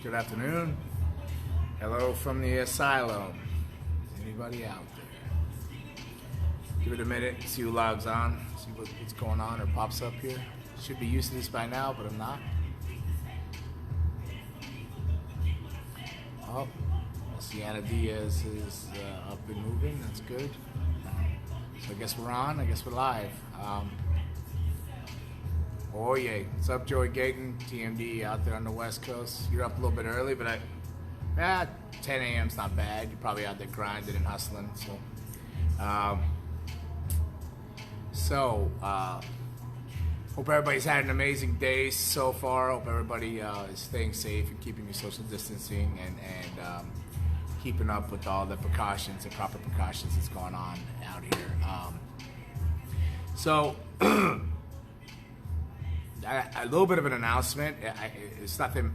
Good afternoon. Hello from the asylum. Anybody out there? Give it a minute, see who logs on, see what's going on or pops up here. Should be used to this by now, but I'm not. Oh, Sienna Diaz is up and moving. That's good. So I guess we're on. I guess we're live. Oh yeah, what's up, Joey Gayton, TMD out there on the West Coast. You're up a little bit early, but 10 a.m.'s not bad. You're probably out there grinding and hustling. Hope everybody's had an amazing day so far. Hope everybody is staying safe and keeping your social distancing and keeping up with all the precautions, the proper precautions that's going on out here. A little bit of an announcement. It's nothing.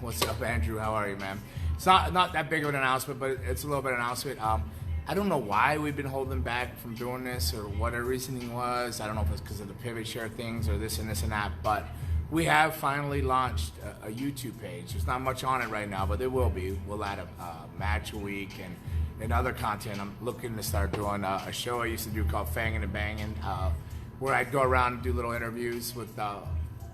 What's up, Andrew? How are you, man? It's not that big of an announcement, but it's a little bit of an announcement. I don't know why we've been holding back from doing this or what our reasoning was. I don't know if it's because of the pivot share things or this and that, but we have finally launched a YouTube page. There's not much on it right now, but there will be. We'll add a match a week and other content. I'm looking to start doing a show I used to do called Fangin' and Bangin', where I'd go around and do little interviews with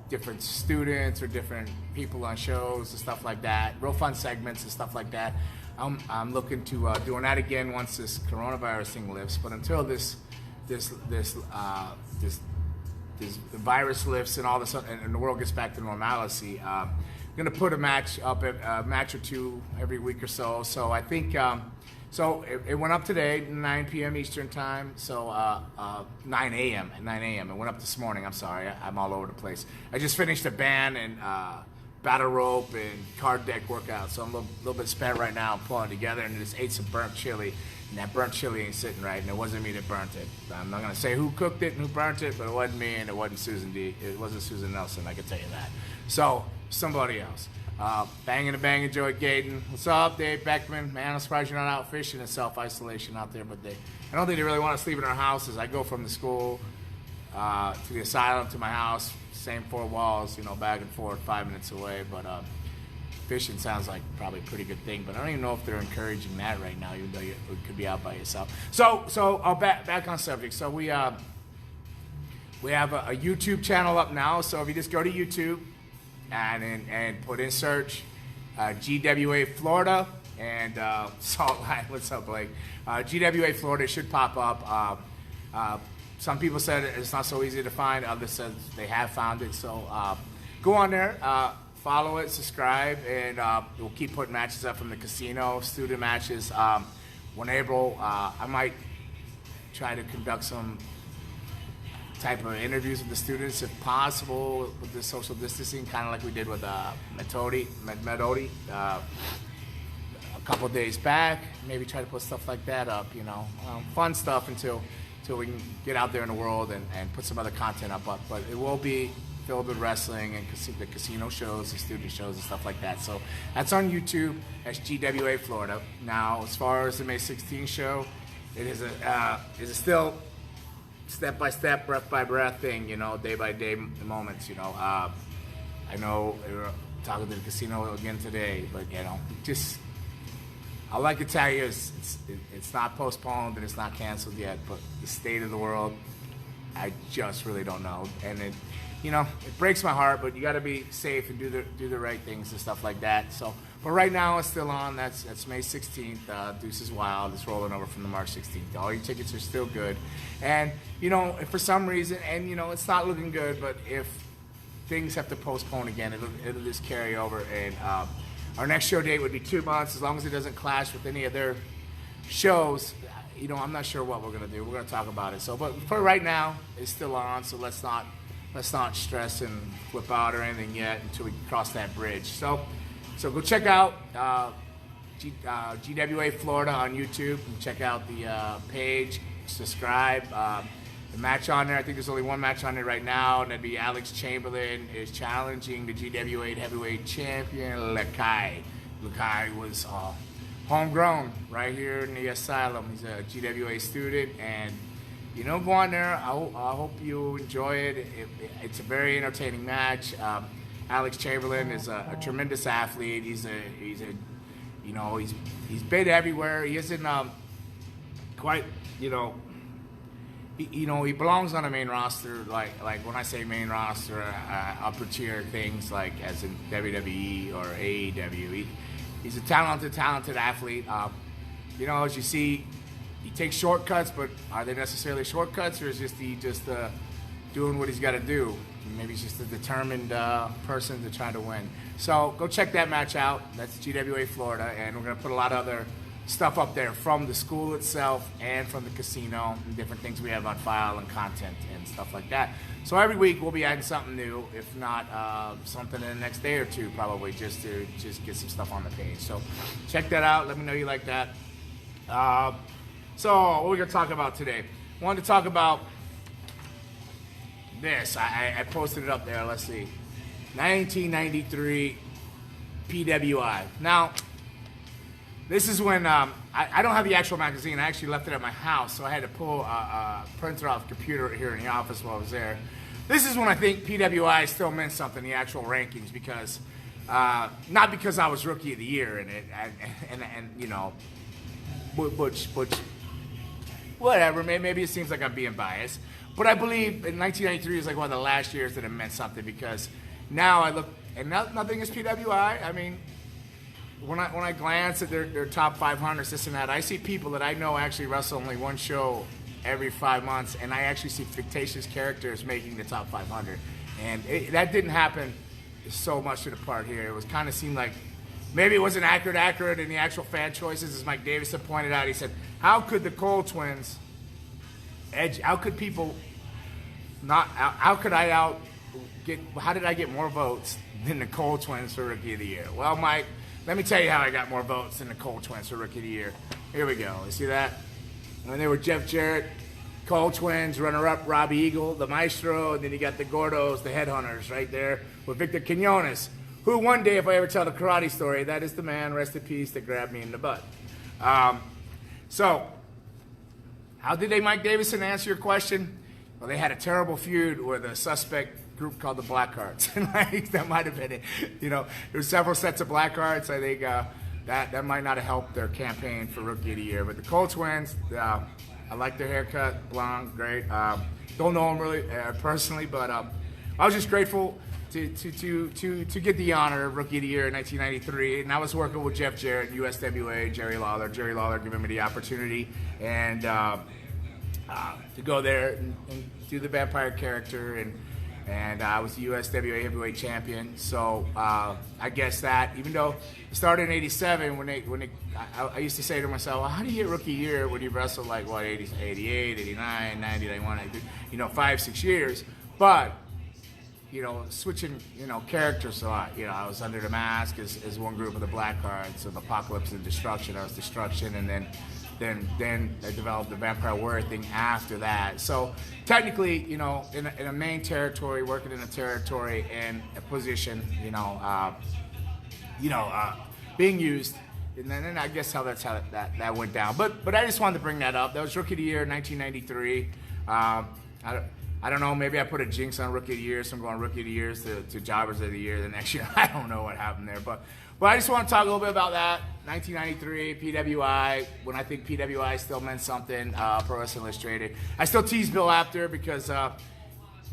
different students or different people on shows and stuff like that. Real fun segments and stuff like that. I'm looking to doing that again once this coronavirus thing lifts. But until this virus lifts and all this and the world gets back to normalcy, I'm gonna put a match up, a match or two every week or so. So I think. So it went up today, 9 p.m. Eastern time, so 9 a.m. It went up this morning. I'm sorry, I'm all over the place. I just finished a band and battle rope and card deck workout, so I'm a little bit spent right now. I'm pulling together and just ate some burnt chili, and that burnt chili ain't sitting right, and it wasn't me that burnt it. I'm not gonna say who cooked it and who burnt it, but it wasn't me and it wasn't Susan D. It wasn't Susan Nelson, I can tell you that. So somebody else. Banging and banging, Joey Gayton. What's up, Dave Beckman? Man, I'm surprised you're not out fishing in self-isolation out there, but I don't think they really want us leaving our houses. I go from the school to the asylum to my house, same four walls, back and forth, 5 minutes away, but fishing sounds like probably a pretty good thing, but I don't even know if they're encouraging that right now, even though you could be out by yourself. So I'll back on subject. So we have a YouTube channel up now, so if you just go to YouTube, and put in search GWA Florida and Salt Lake. What's up, Blake? GWA Florida should pop up. Some people said it's not so easy to find. Others said they have found it. So go on there, follow it, subscribe, and we'll keep putting matches up from the casino, student matches. When April, I might try to conduct some type of interviews with the students if possible with the social distancing, kind of like we did with Metodi a couple days back. Maybe try to put stuff like that up, fun stuff until we can get out there in the world and put some other content up. But it will be filled with wrestling and the casino shows, the student shows and stuff like that. So that's on YouTube. That's GWA Florida. Now, as far as the May 16th show, it is a still step-by-step, breath-by-breath thing, day-by-day moments, I know we were talking to the casino again today, but, just, all I can tell you is it's not postponed and it's not canceled yet, but the state of the world, I just really don't know. And it breaks my heart, but you got to be safe and do the right things and stuff like that. So, but right now it's still on. That's May 16th. Deuces Wild. It's rolling over from the March 16th. All your tickets are still good. And if for some reason, and it's not looking good, but if things have to postpone again, it'll just carry over. And our next show date would be 2 months, as long as it doesn't clash with any of their shows. I'm not sure what we're gonna do. We're gonna talk about it. So, but for right now, it's still on. So let's not stress and flip out or anything yet until we cross that bridge. So go check out GWA Florida on YouTube and check out the page, subscribe. The match on there, I think there's only one match on there right now, and that'd be Alex Chamberlain is challenging the GWA heavyweight champion, Lakai. Lakai was homegrown right here in the asylum. He's a GWA student, and go on there. I hope you enjoy it. It's a very entertaining match. Alex Chamberlain is a tremendous athlete. He's been everywhere. He isn't quite, he belongs on a main roster, like when I say main roster, upper tier things like as in WWE or AEW. He's a talented athlete. As you see, he takes shortcuts, but are they necessarily shortcuts, or is he just doing what he's got to do? Maybe he's just a determined person to try to win. So go check that match out. That's GWA Florida, and we're going to put a lot of other stuff up there from the school itself and from the casino and different things we have on file and content and stuff like that. So every week we'll be adding something new, if not something in the next day or two, probably just to get some stuff on the page. So check that out. Let me know you like that. So what we're going to talk about today. I wanted to talk about this. I posted it up there. Let's see. 1993 PWI. Now, this is when I don't have the actual magazine. I actually left it at my house, so I had to pull a printer off the computer here in the office while I was there. This is when I think PWI still meant something, the actual rankings, because not because I was Rookie of the Year in it, which whatever. Maybe it seems like I'm being biased, but I believe in 1993 is like one of the last years that it meant something, because now I look, and nothing is PWI. I mean, when I glance at their top 500, this and that, I see people that I know actually wrestle only one show every 5 months, and I actually see fictitious characters making the top 500, and that didn't happen so much to the part here. It was kind of seemed like maybe it wasn't accurate in the actual fan choices, as Mike Davison pointed out. He said, how could the Cole twins edge? How could people not? How could I how did I get more votes than the Cole twins for Rookie of the Year? Well, Mike, let me tell you how I got more votes than the Cole twins for Rookie of the Year. Here we go. You see that? And they were Jeff Jarrett, Cole twins, runner-up Robbie Eagle, the Maestro, and then you got the Gordos, the Headhunters, right there with Victor Quinones, who one day, if I ever tell the karate story, that is the man, rest in peace, that grabbed me in the butt. So, how did Mike Davison answer your question? Well, they had a terrible feud with a suspect group called the Blackhearts. That might have been it. There were several sets of Blackhearts. I think that might not have helped their campaign for Rookie of the Year. But the Cole twins, I like their haircut, blonde, great. Don't know them really personally, but I was just grateful to get the honor of Rookie of the Year in 1993. And I was working with Jeff Jarrett, USWA, Jerry Lawler giving me the opportunity and to go there and do the vampire character, and I was the USWA heavyweight champion. So I guess that, even though it started in '87, I used to say to myself, well, how do you get Rookie Year when you wrestle like 88, 89, 90, 91, 92, 5-6 years? But switching characters a lot. I was under the mask as one group of the Blackhearts of Apocalypse and Destruction. I was Destruction, and then I developed the Vampire Warrior thing after that. So technically, in a main territory, working in a territory and a position, being used, and then I guess that's how that went down. But I just wanted to bring that up. That was Rookie of the Year, 1993. I don't know. Maybe I put a jinx on Rookie of the Year, so I'm going Rookie of the Year to Jobbers of the Year the next year. I don't know what happened there, but I just want to talk a little bit about that. 1993 PWI, when I think PWI still meant something. Pro Wrestling Illustrated. I still tease Bill after, because the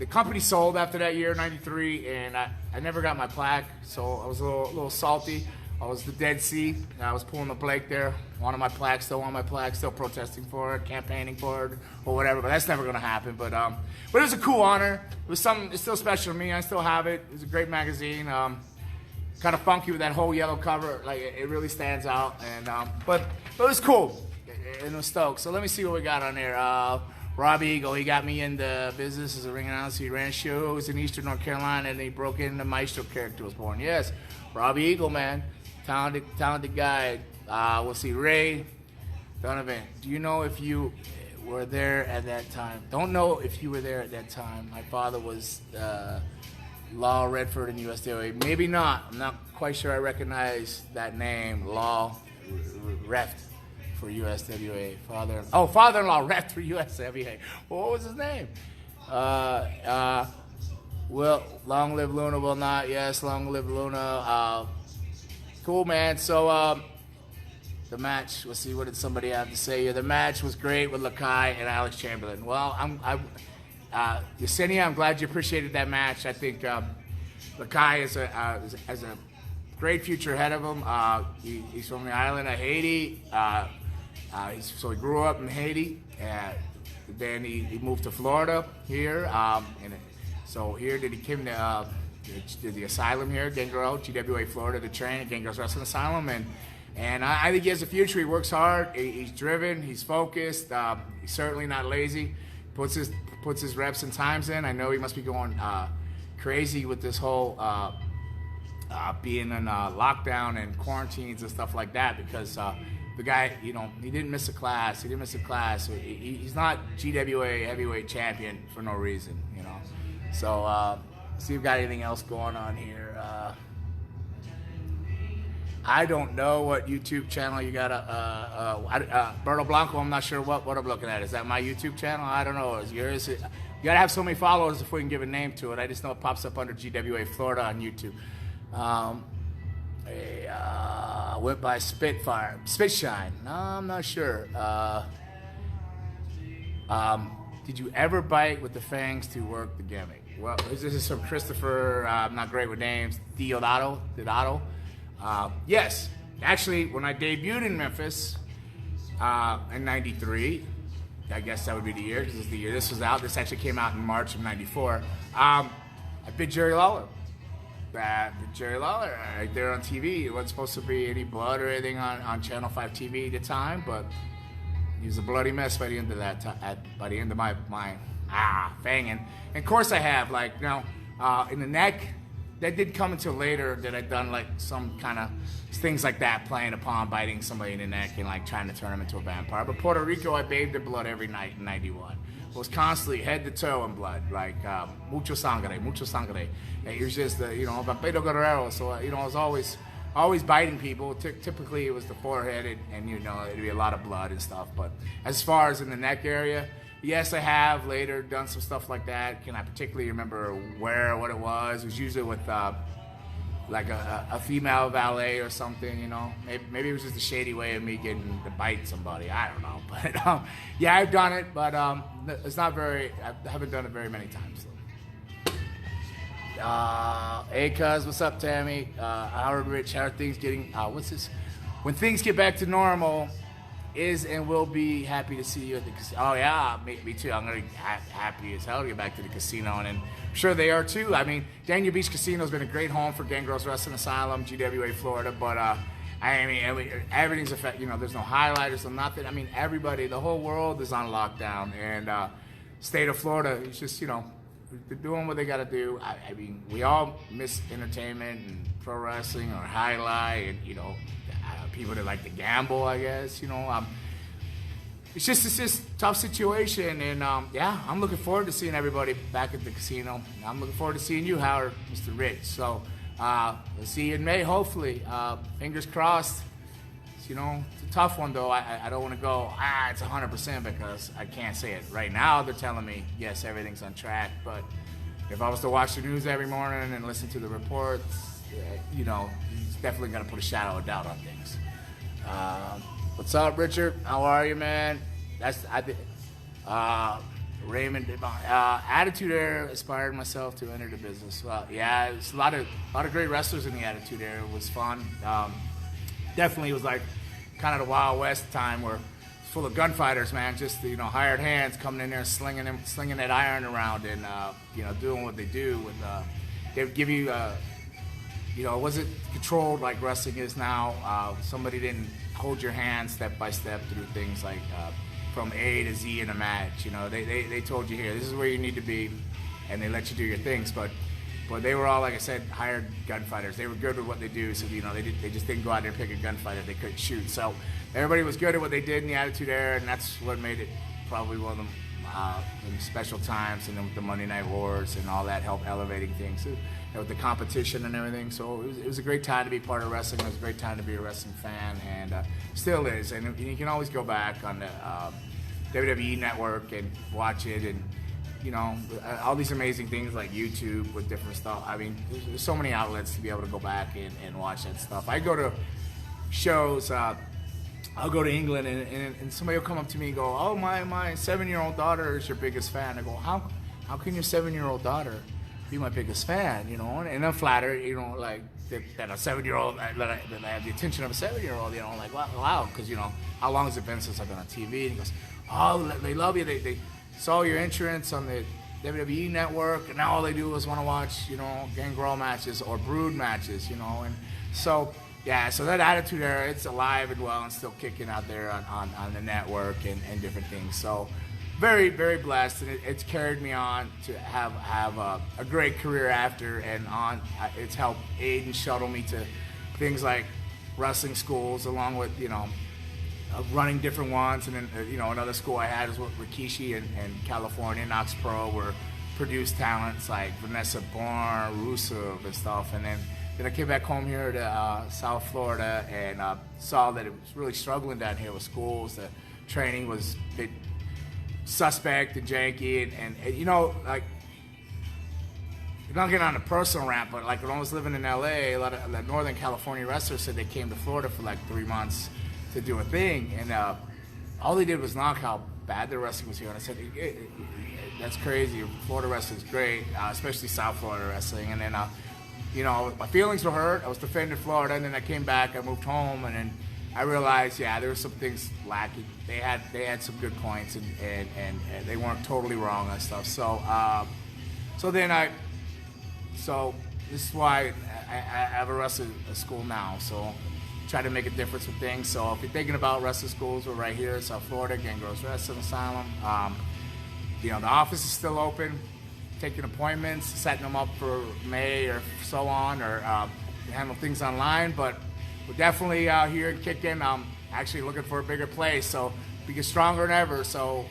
company sold after that year, 93, and I never got my plaque, so I was a little salty. I was the Dead Sea. I was pulling the Blake there. Wanted my plaque, still protesting for it, campaigning for it, or whatever. But that's never going to happen. But it was a cool honor. It was something. It's still special to me. I still have it. It was a great magazine. Kind of funky with that whole yellow cover. Like it really stands out. And but it was cool. And it was stoked. So let me see what we got on there. Robbie Eagle, he got me into business as a ring announcer. He ran shows in Eastern North Carolina, and he broke in. The Maestro character was born. Yes, Robbie Eagle, man. Talented guy. We'll see. Ray Donovan, do you know if you were there at that time? Don't know if you were there at that time. My father was Law Redford in USWA. Maybe not. I'm not quite sure I recognize that name. Law Reft for USWA. Father-in-law Reft for USWA. Well, what was his name? Well, long live Luna, will not. Yes, long live Luna. Cool, man. So, the match. Let's see, what did somebody have to say here? The match was great with Lakai and Alex Chamberlain. Well, Yesenia, I'm glad you appreciated that match. I think Lakai has a great future ahead of him. He's from the island of Haiti. So he grew up in Haiti. Then he moved to Florida here. So here he came to the asylum here, Gangrel, GWA Florida, to train at Gangrels Wrestling Asylum. And I think he has a future. He works hard. He's driven. He's focused. He's certainly not lazy. Puts his reps and times in. I know he must be going crazy with this whole being in lockdown and quarantines and stuff like that, because the guy, he didn't miss a class. He's not GWA heavyweight champion for no reason, So see if we've got anything else going on here. I don't know what YouTube channel you got. Berto Blanco, I'm not sure what I'm looking at. Is that my YouTube channel? I don't know. Is yours? You gotta have so many followers before you can give a name to it. I just know it pops up under GWA Florida on YouTube. Went by Spitshine. No, I'm not sure. Did you ever bite with the fangs to work the gimmick? Well, this is from Christopher. I'm not great with names. Diodato. Yes, actually, when I debuted in Memphis in '93, I guess that would be the year, because this is the year this was out. This actually came out in March of '94. I bit Jerry Lawler. Jerry Lawler right there on TV. It wasn't supposed to be any blood or anything on Channel 5 TV at the time, but he was a bloody mess by the end of by the end of my fanging. And of course I have, in the neck. That didn't come until later that I'd done some kind of things like that, playing upon biting somebody in the neck and trying to turn them into a vampire. But Puerto Rico, I bathed in blood every night in '91. It was constantly head to toe in blood, mucho sangre. It was just Vampiro Guerrero. So I was always biting people. Typically it was the forehead, and it'd be a lot of blood and stuff. But as far as in the neck area, yes, I have later done some stuff like that. Can I particularly remember what it was? It was usually with a female valet or something, Maybe it was just a shady way of me getting to bite somebody. I don't know. But yeah, I've done it, but it's not I haven't done it very many times. Hey, cuz, what's up, Tammy? Howard Rich, how are things getting? What's this? When things get back to normal, is and will be happy to see you at the casino. Oh yeah, me too. I'm gonna be happy as hell to get back to the casino, and I'm sure they are too. I mean, Dania Beach Casino has been a great home for Gangrels Wrestling Asylum, GWA Florida, but everything's affected. There's no highlighters, no nothing. I mean, everybody, the whole world is on lockdown, and state of Florida is just they're doing what they got to do. I mean, we all miss entertainment and pro wrestling or highlight, and people that like to gamble, I guess. It's just a tough situation, and I'm looking forward to seeing everybody back at the casino. I'm looking forward to seeing you, Howard, Mr. Rich. So we'll see you in May, hopefully. Fingers crossed. It's a tough one, though. I don't want to go, it's 100%, because I can't say it. Right now, they're telling me, yes, everything's on track. But if I was to watch the news every morning and listen to the reports, he's definitely going to put a shadow of doubt on things. What's up, Richard? How are you, man? Raymond. Attitude Era inspired myself to enter the business. Well, yeah, it's a lot of great wrestlers in the Attitude Era. It was fun. Definitely was kind of the Wild West time, where it's full of gunfighters, man. Just hired hands coming in there, slinging that iron around, and doing what they do. With they would give you. It wasn't controlled like wrestling is now. Somebody didn't hold your hand step by step through things from A to Z in a match. They told you, here, this is where you need to be, and they let you do your things. But they were all, like I said, hired gunfighters. They were good with what they do, so they just didn't go out there and pick a gunfighter they couldn't shoot. So everybody was good at what they did in the Attitude Era, and that's what made it probably one of them special times, and then with the Monday Night Wars and all that, helped elevating things. With the competition and everything. So it was a great time to be part of wrestling. It was a great time to be a wrestling fan, and still is. And you can always go back on the WWE Network and watch it, and you know, all these amazing things like YouTube with different stuff. I mean, there's so many outlets to be able to go back and watch that stuff. I go to shows. I'll go to England and somebody will come up to me and go, "Oh, my 7-year-old daughter is your biggest fan." I go, "How can your 7-year-old daughter be my biggest fan?" You know, and I'm flattered, you know, like that a 7-year-old that I have the attention of a 7-year-old. You know, like wow, because you know how long has it been since I've been on TV? And he goes, "Oh, they love you. They saw your entrance on the WWE network, and now all they do is want to watch, you know, Gangrel matches or Brood matches, you know." And so, yeah, so that attitude era, it's alive and well and still kicking out there on the network and different things. So, very, very blessed, and it's carried me on to have a great career after and on. It's helped aid and shuttle me to things like wrestling schools, along with, you know, running different ones, and then you know, another school I had is with Rikishi in California, Knox Pro, where produced talents like Vanessa Bourne, Rusev, and stuff. And then I came back home here to South Florida and saw that it was really struggling down here with schools. The training was a bit suspect and janky, and you know, like, not getting on a personal rant, but like when I was living in LA, a lot of the Northern California wrestlers said they came to Florida for like 3 months to do a thing, and all they did was knock how bad the wrestling was here. And I said, that's crazy. Florida wrestling's great, especially South Florida wrestling. And then, you know, my feelings were hurt. I was defending Florida, and then I came back. I moved home, and then I realized, yeah, there were some things lacking. They had some good points, and they weren't totally wrong and stuff. So, so this is why I have a wrestling school now. So, try to make a difference with things. So if you're thinking about wrestling schools, we're right here in South Florida, Gangrels Wrestling Asylum. You know, the office is still open, taking appointments, setting them up for May or so on, or handle things online. But we're definitely here and kicking. I'm actually looking for a bigger place, so we get stronger than ever. So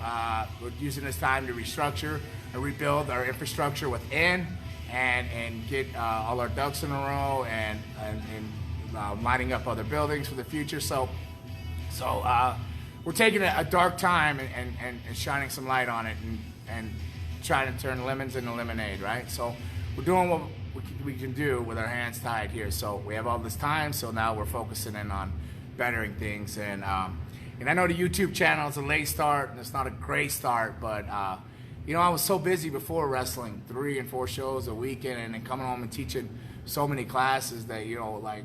we're using this time to restructure and rebuild our infrastructure within, and get all our ducks in a row, and lining up other buildings for the future. So we're taking a dark time and shining some light on it, and trying to turn lemons into lemonade, right? So we're doing what we can do with our hands tied here. So we have all this time, so now we're focusing in on bettering things. And I know the YouTube channel is a late start, and it's not a great start, but you know, I was so busy before wrestling, 3 and 4 shows a weekend, and then coming home and teaching so many classes that, you know, like,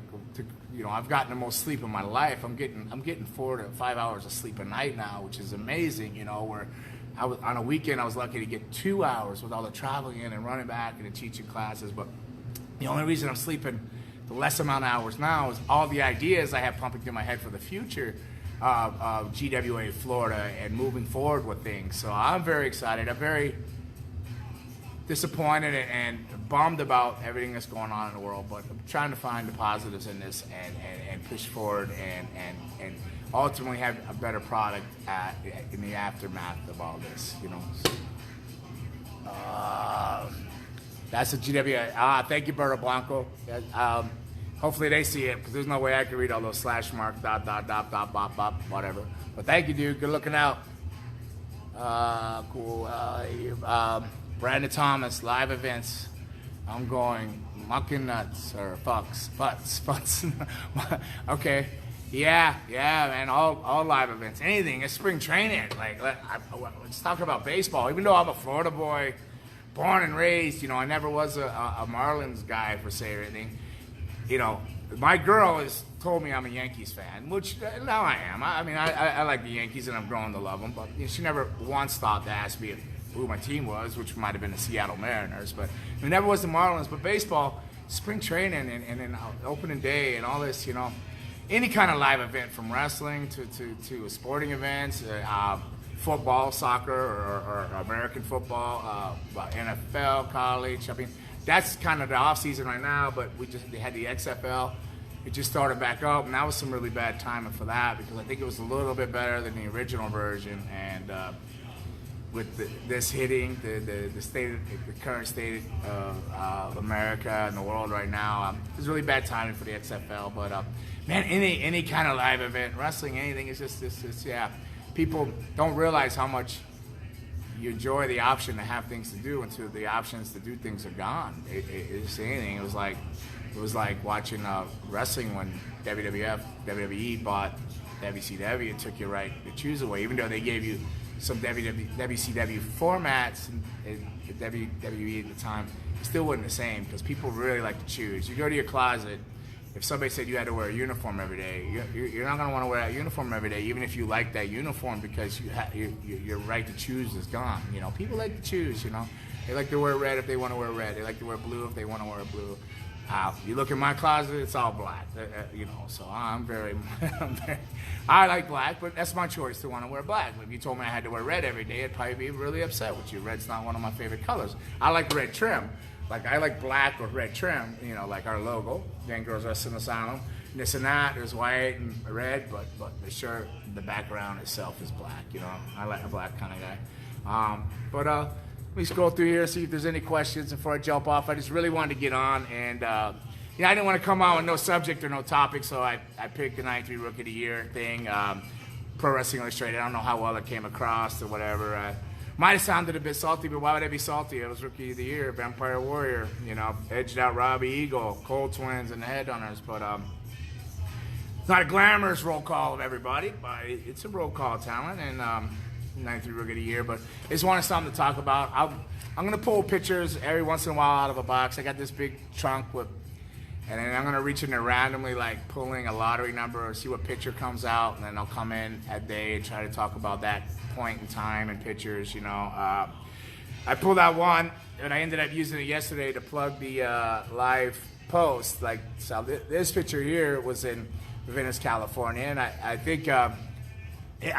I've gotten the most sleep in my life. I'm getting 4 to 5 hours of sleep a night now, which is amazing. You know, where I was on a weekend, I was lucky to get 2 hours with all the traveling in and running back and teaching classes. But the only reason I'm sleeping the less amount of hours now is all the ideas I have pumping through my head for the future of GWA Florida and moving forward with things. So I'm very excited. I'm very disappointed and bummed about everything that's going on in the world, but I'm trying to find the positives in this and push forward and ultimately have a better product in the aftermath of all this, you know. That's a GWA. Thank you, Berto Blanco. Hopefully they see it, because there's no way I can read all those slash marks, dot, bop, whatever. But thank you, dude. Good looking out. Cool. Brandon Thomas, live events. I'm going mucking nuts, or futz. Okay. Yeah, man, all live events. Anything. It's spring training. Let's talk about baseball. Even though I'm a Florida boy, born and raised, you know, I never was a Marlins guy, per se, or anything. You know, my girl has told me I'm a Yankees fan, which now I am. I mean, I like the Yankees, and I'm growing to love them, but you know, she never once thought to ask me who my team was, which might have been the Seattle Mariners, but it never was the Marlins. But baseball, spring training, and then opening day, and all this, you know, any kind of live event, from wrestling to sporting events, football, soccer, or American football, NFL, college. I mean, that's kind of the off season right now. But they had the XFL. It just started back up, and that was some really bad timing for that, because I think it was a little bit better than the original version. And with this hitting the current state of America and the world right now, it's really bad timing for the XFL. But man, any kind of live event, wrestling, anything, it's just yeah. People don't realize how much you enjoy the option to have things to do until the options to do things are gone. It's anything. It was like watching wrestling when WWE bought WCW. It took your right to choose away, even though they gave you some WCW formats and WWE at the time. It still wasn't the same because people really like to choose. You go to your closet. If somebody said you had to wear a uniform every day, you're not going to want to wear that uniform every day, even if you like that uniform, because your right to choose is gone. You know, people like to choose. You know, they like to wear red if they want to wear red. They like to wear blue if they want to wear blue. You look in my closet, it's all black. You know, so I like black, but that's my choice to want to wear black. If you told me I had to wear red every day, I'd probably be really upset with you. Red's not one of my favorite colors. I like red trim. Like, I like black or red trim, you know, like our logo, Gangrels Wrestling Asylum. This and that, there's white and red, but the shirt, the background itself is black, you know. I like a black kind of guy. Let me scroll through here, see if there's any questions before I jump off. I just really wanted to get on, and, you know, I didn't want to come on with no subject or no topic, so I picked the 93 Rookie of the Year thing. Pro Wrestling Illustrated, I don't know how well it came across or whatever. Might have sounded a bit salty, but why would I be salty? It was Rookie of the Year, Vampire Warrior, you know, edged out Robbie Eagle, Cold Twins, and the Headhunters. But it's not a glamorous roll call of everybody, but it's a roll call of talent, and 93 Rookie of the Year. But I just wanted something to talk about. I'm going to pull pictures every once in a while out of a box. I got this big trunk with, and then I'm going to reach in there randomly, like pulling a lottery number or see what picture comes out, and then I'll come in at day and try to talk about that point in time and pictures, you know. I pulled out one, and I ended up using it yesterday to plug the live post. Like, so this picture here was in Venice, California, and I think, I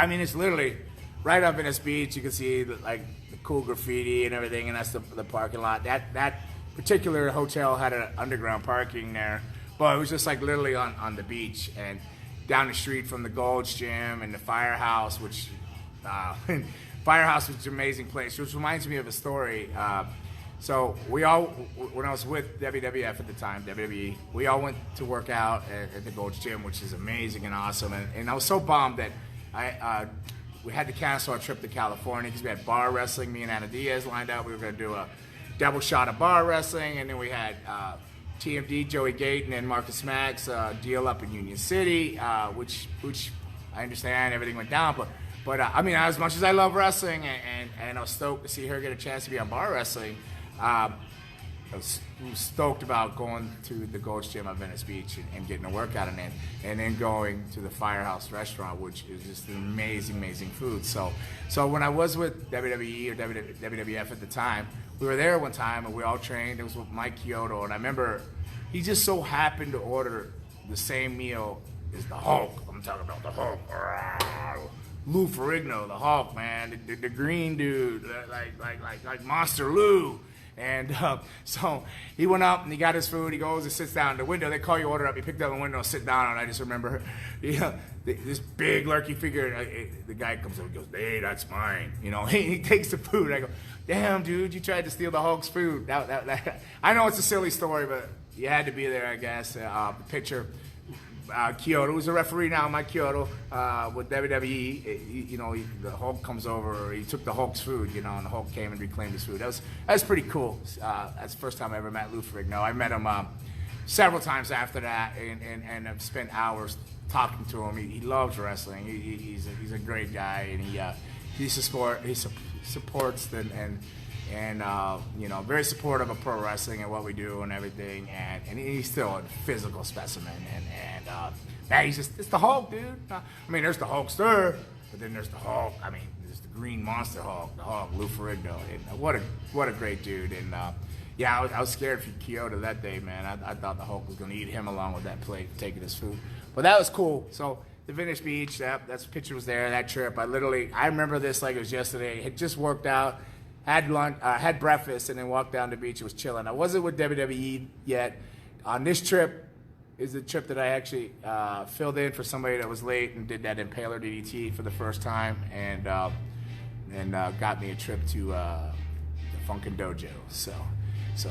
mean, it's literally right on Venice Beach. You can see the cool graffiti and everything, and that's the parking lot. That particular hotel had an underground parking there, but it was just like literally on the beach and down the street from the Gold's Gym and the Firehouse, which Firehouse was an amazing place, which reminds me of a story. So we all, when I was with WWF at the time, WWE, we all went to work out at the Gold's Gym, which is amazing and awesome. And I was so bummed that we had to cancel our trip to California because we had bar wrestling. Me and Anna Diaz lined up. We were going to do a double shot of bar wrestling, and then we had TMD, Joey Gayton, and Marcus Max deal up in Union City, which I understand everything went down, but I mean, as much as I love wrestling and I was stoked to see her get a chance to be on bar wrestling, I was stoked about going to the Gold's Gym at Venice Beach and getting a workout in it, and then going to the Firehouse restaurant, which is just an amazing food. So when I was with WWE or WWF at the time, we were there one time and we all trained. It was with Mike Chiodo, and I remember he just so happened to order the same meal as the Hulk. I'm talking about the Hulk. Lou Ferrigno, the Hulk, man, the green dude, like Monster Lou. And so he went up and he got his food. He goes and sits down at the window. They call you order up. He picked up the window and sit down. And I just remember, this big lurky figure. The guy comes up and goes, "Hey, that's mine." You know, he takes the food. I go, "Damn, dude, you tried to steal the Hulk's food." I know it's a silly story, but you had to be there, I guess. The picture. Kyoto, who's a referee now, Mike Kyoto, with WWE, you know, the Hulk comes over, he took the Hulk's food, you know, and the Hulk came and reclaimed his food. That was pretty cool. That's the first time I ever met Lou Ferrigno. I met him several times after that, and I've spent hours talking to him. He loves wrestling. He's a great guy, and he supports and you know, very supportive of pro wrestling and what we do and everything, and he's still a physical specimen, and man, it's the Hulk, dude. I mean, there's the Hulkster, but then there's the Hulk. I mean, there's the Green Monster Hulk, the Hulk, Lou Ferrigno, and what a great dude. And yeah, I was scared for Kyoto that day, man. I thought the Hulk was going to eat him along with that plate, taking his food, but that was cool. So the Venice Beach, that's picture was there. That trip, I remember this like it was yesterday. It just worked out. Had lunch, had breakfast, and then walked down the beach. It was chilling. I wasn't with WWE yet. On this trip is the trip that I actually filled in for somebody that was late and did that Impaler DDT for the first time, and got me a trip to the Funkin' Dojo. So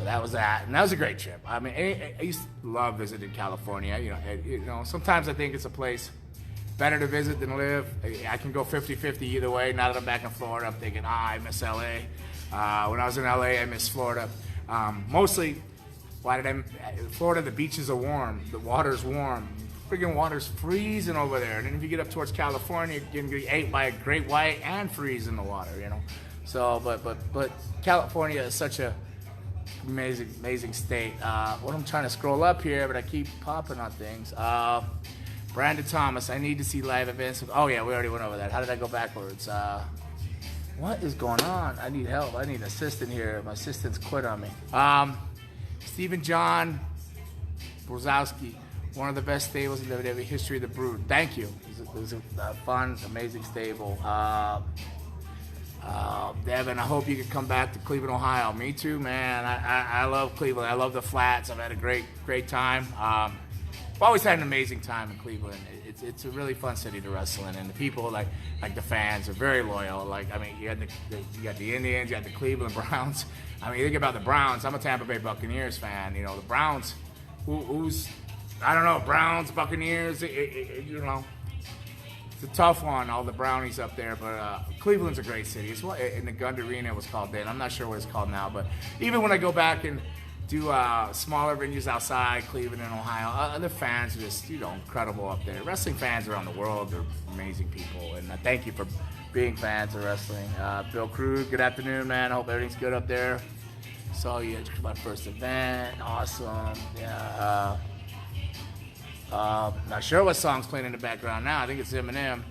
that was that, and that was a great trip. I mean, I used to love visiting California. You know, sometimes I think it's a place better to visit than live. I can go 50-50 either way. Now that I'm back in Florida, I'm thinking, I miss LA. When I was in LA, I miss Florida. Mostly, Florida, the beaches are warm, the water's warm. Friggin' water's freezing over there. And then if you get up towards California, you can get ate by a great white and freeze in the water, you know. So, but California is such a amazing state. What I'm trying to scroll up here, but I keep popping on things. Brandon Thomas, I need to see live events. Oh yeah, we already went over that. How did I go backwards? What is going on? I need help. I need an assistant here. My assistant's quit on me. Stephen John Brzezowski, one of the best stables in WWE history of the Brood. Thank you. It was a fun, amazing stable. Devin, I hope you can come back to Cleveland, Ohio. Me too, man. I love Cleveland. I love the flats. I've had a great time. I've always had an amazing time in Cleveland. It's a really fun city to wrestle in, and the people, like the fans, are very loyal. Like, I mean, you got the Indians, you got the Cleveland Browns. I mean, you think about the Browns. I'm a Tampa Bay Buccaneers fan. You know, the Browns. I don't know, Browns, Buccaneers. You know, it's a tough one. All the Brownies up there, but Cleveland's a great city. It's what in the Gund Arena it was called then. I'm not sure what it's called now, but even when I go back and do smaller venues outside Cleveland and Ohio, the fans are just, you know, incredible up there. Wrestling fans around the world are amazing people, and thank you for being fans of wrestling. Bill Krug, good afternoon, man. I hope everything's good up there. Saw you at my first event. Awesome. Yeah. Not sure what song's playing in the background now. I think it's Eminem.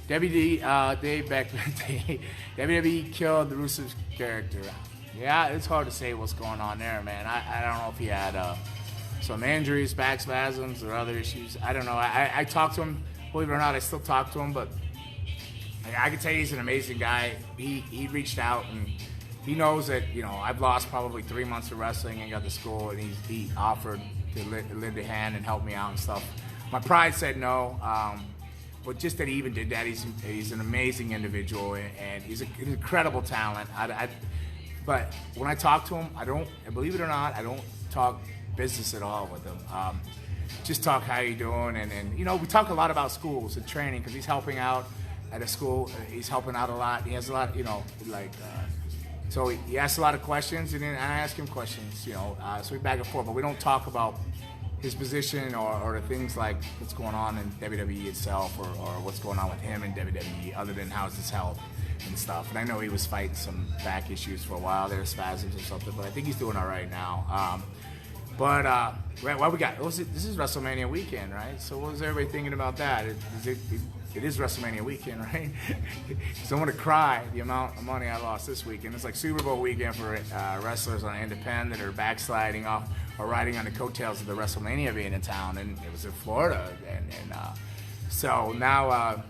WWE killed the Rusev's character. Yeah, it's hard to say what's going on there, man. I don't know if he had some injuries, back spasms, or other issues. I don't know. I talked to him. Believe it or not, I still talk to him, but I can tell you he's an amazing guy. He reached out, and he knows that, you know, I've lost probably 3 months of wrestling and got to school, and he offered to lend a hand and help me out and stuff. My pride said no, but just that he even did that, he's an amazing individual, and he's an incredible talent. But when I talk to him, believe it or not, I don't talk business at all with him. Just talk, how you doing, and you know, we talk a lot about schools and training, because he's helping out at a school. He's helping out a lot. He has a lot, you know, like, so he asks a lot of questions, and then I ask him questions, you know, so we back and forth, but we don't talk about his position or the things like what's going on in WWE itself, or what's going on with him in WWE, other than how's his health and stuff. And I know he was fighting some back issues for a while, there were spasms or something, but I think he's doing all right now. What we got? This is WrestleMania weekend, right? So what was everybody thinking about that? It is WrestleMania weekend, right? So I'm gonna cry the amount of money I lost this weekend. It's like Super Bowl weekend for wrestlers on independent or backsliding off or riding on the coattails of the WrestleMania being in town, and it was in Florida, and so now,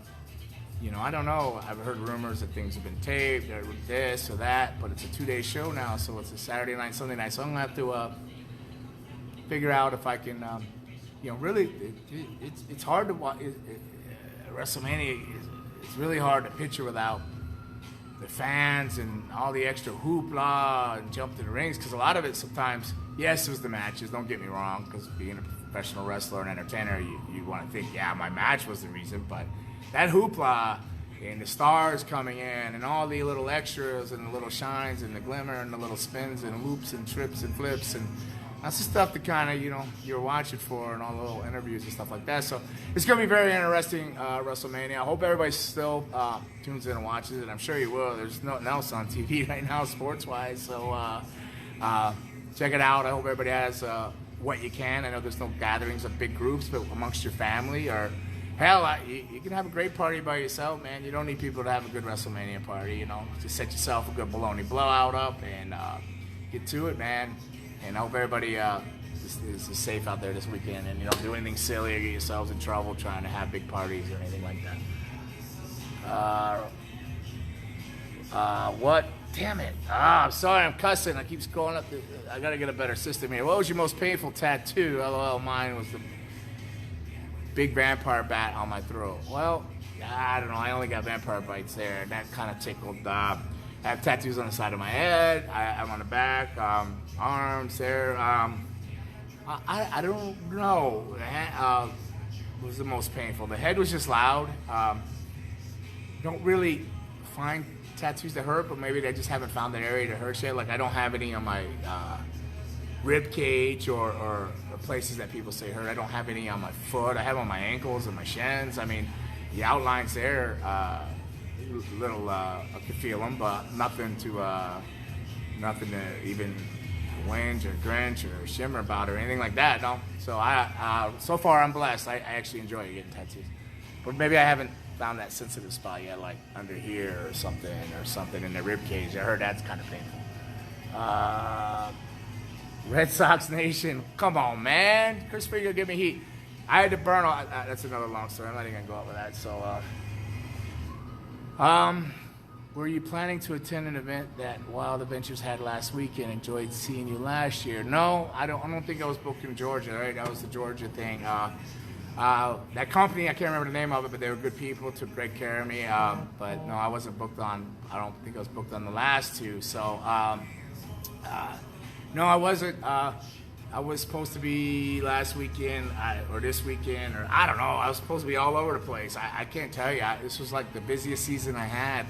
you know, I don't know. I've heard rumors that things have been taped, or this or that, but it's a 2-day show now, so it's a Saturday night, Sunday night. So I'm gonna have to figure out if I can, you know, really, it's hard to watch. WrestleMania it's really hard to picture without the fans and all the extra hoopla and jump to the rings, because a lot of it sometimes, yes, it was the matches, don't get me wrong, because being a professional wrestler and entertainer, you want to think, yeah, my match was the reason, but that hoopla and the stars coming in and all the little extras and the little shines and the glimmer and the little spins and loops and trips and flips, and that's the stuff that kind of, you know, you're watching for, and all the little interviews and stuff like that. So it's going to be very interesting, WrestleMania. I hope everybody still tunes in and watches it. I'm sure you will. There's nothing else on TV right now, sports-wise. So check it out. I hope everybody has what you can. I know there's no gatherings of big groups, but amongst your family, or hell, you can have a great party by yourself, man. You don't need people to have a good WrestleMania party, you know. Just set yourself a good bologna blowout up and get to it, man. And I hope everybody is safe out there this weekend, and you don't do anything silly or get yourselves in trouble trying to have big parties or anything like that. What? Damn it. I'm sorry, I'm cussing. I keep scrolling up. I got to get a better system here. What was your most painful tattoo? LOL, mine was the big vampire bat on my throat. Well, I don't know. I only got vampire bites there, and that kind of tickled. I have tattoos on the side of my head. I'm on the back, arms there. I don't know. was the most painful. The head was just loud. Don't really find tattoos that hurt, but maybe they just haven't found that area that hurts yet. Like I don't have any on my rib cage or places that people say hurt. I don't have any on my foot. I have on my ankles and my shins. I mean, the outlines there, little I could feel them, but nothing to even whinge or grinch or shimmer about or anything like that. No. So so far I'm blessed. I actually enjoy getting tattoos, but maybe I haven't found that sensitive spot yet, like under here or something in the rib cage. I heard that's kind of painful. Red Sox Nation, come on, man. Chris Springer, give me heat. I had to burn all. That's another long story. I'm not even gonna go up with that. So, were you planning to attend an event that Wild Adventures had last weekend? Enjoyed seeing you last year. No, I don't think I was booked in Georgia. Right, that was the Georgia thing. That company, I can't remember the name of it, but they were good people, took great care of me. But no, I wasn't booked on. I don't think I was booked on the last two. So. No, I wasn't. I was supposed to be last weekend or this weekend, or I don't know. I was supposed to be all over the place. I can't tell you. This was like the busiest season I had.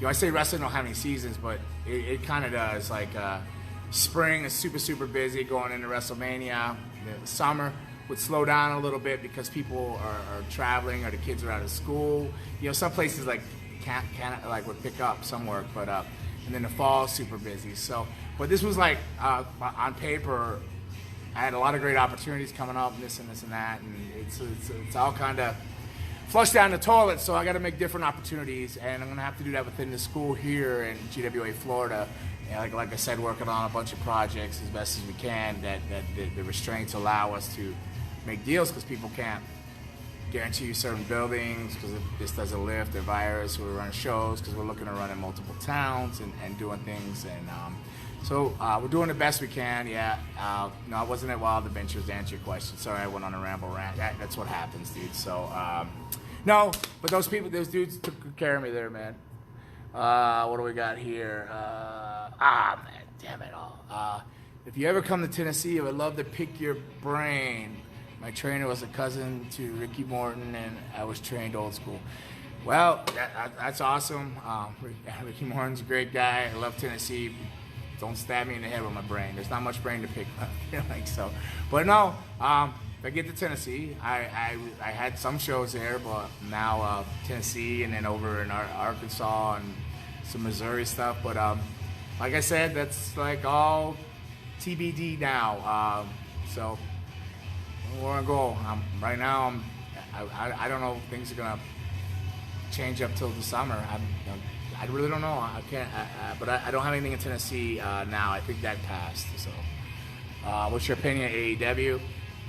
I say wrestling don't have any seasons, but it kind of does. Like spring is super, super busy going into WrestleMania. The summer would slow down a little bit because people are traveling or the kids are out of school. Some places like can't like would pick up some work, but and then the fall super busy. So. But this was like, on paper, I had a lot of great opportunities coming up, and this and that, and it's all kind of flushed down the toilet, so I got to make different opportunities, and I'm going to have to do that within the school here in GWA, Florida. And like I said, working on a bunch of projects as best as we can that the restraints allow us to make deals because people can't guarantee you certain buildings because this doesn't lift, the virus, we're running shows because we're looking to run in multiple towns and doing things, and so we're doing the best we can, yeah. No, I wasn't at Wild Adventures to answer your question. Sorry, I went on a ramble rant. That's what happens, dude. So, no, but those dudes took good care of me there, man. What do we got here? Man, damn it all. If you ever come to Tennessee, I would love to pick your brain. My trainer was a cousin to Ricky Morton, and I was trained old school. Well, that's awesome. Ricky Morton's a great guy. I love Tennessee. Don't stab me in the head with my brain. There's not much brain to pick up, like so. But no, if I get to Tennessee, I had some shows there, but now Tennessee and then over in Arkansas and some Missouri stuff. But like I said, that's like all TBD now. So where I go, right now, I don't know if things are gonna change up till the summer. I really don't know. I can't. But I don't have anything in Tennessee now. I think that passed. So, what's your opinion of AEW?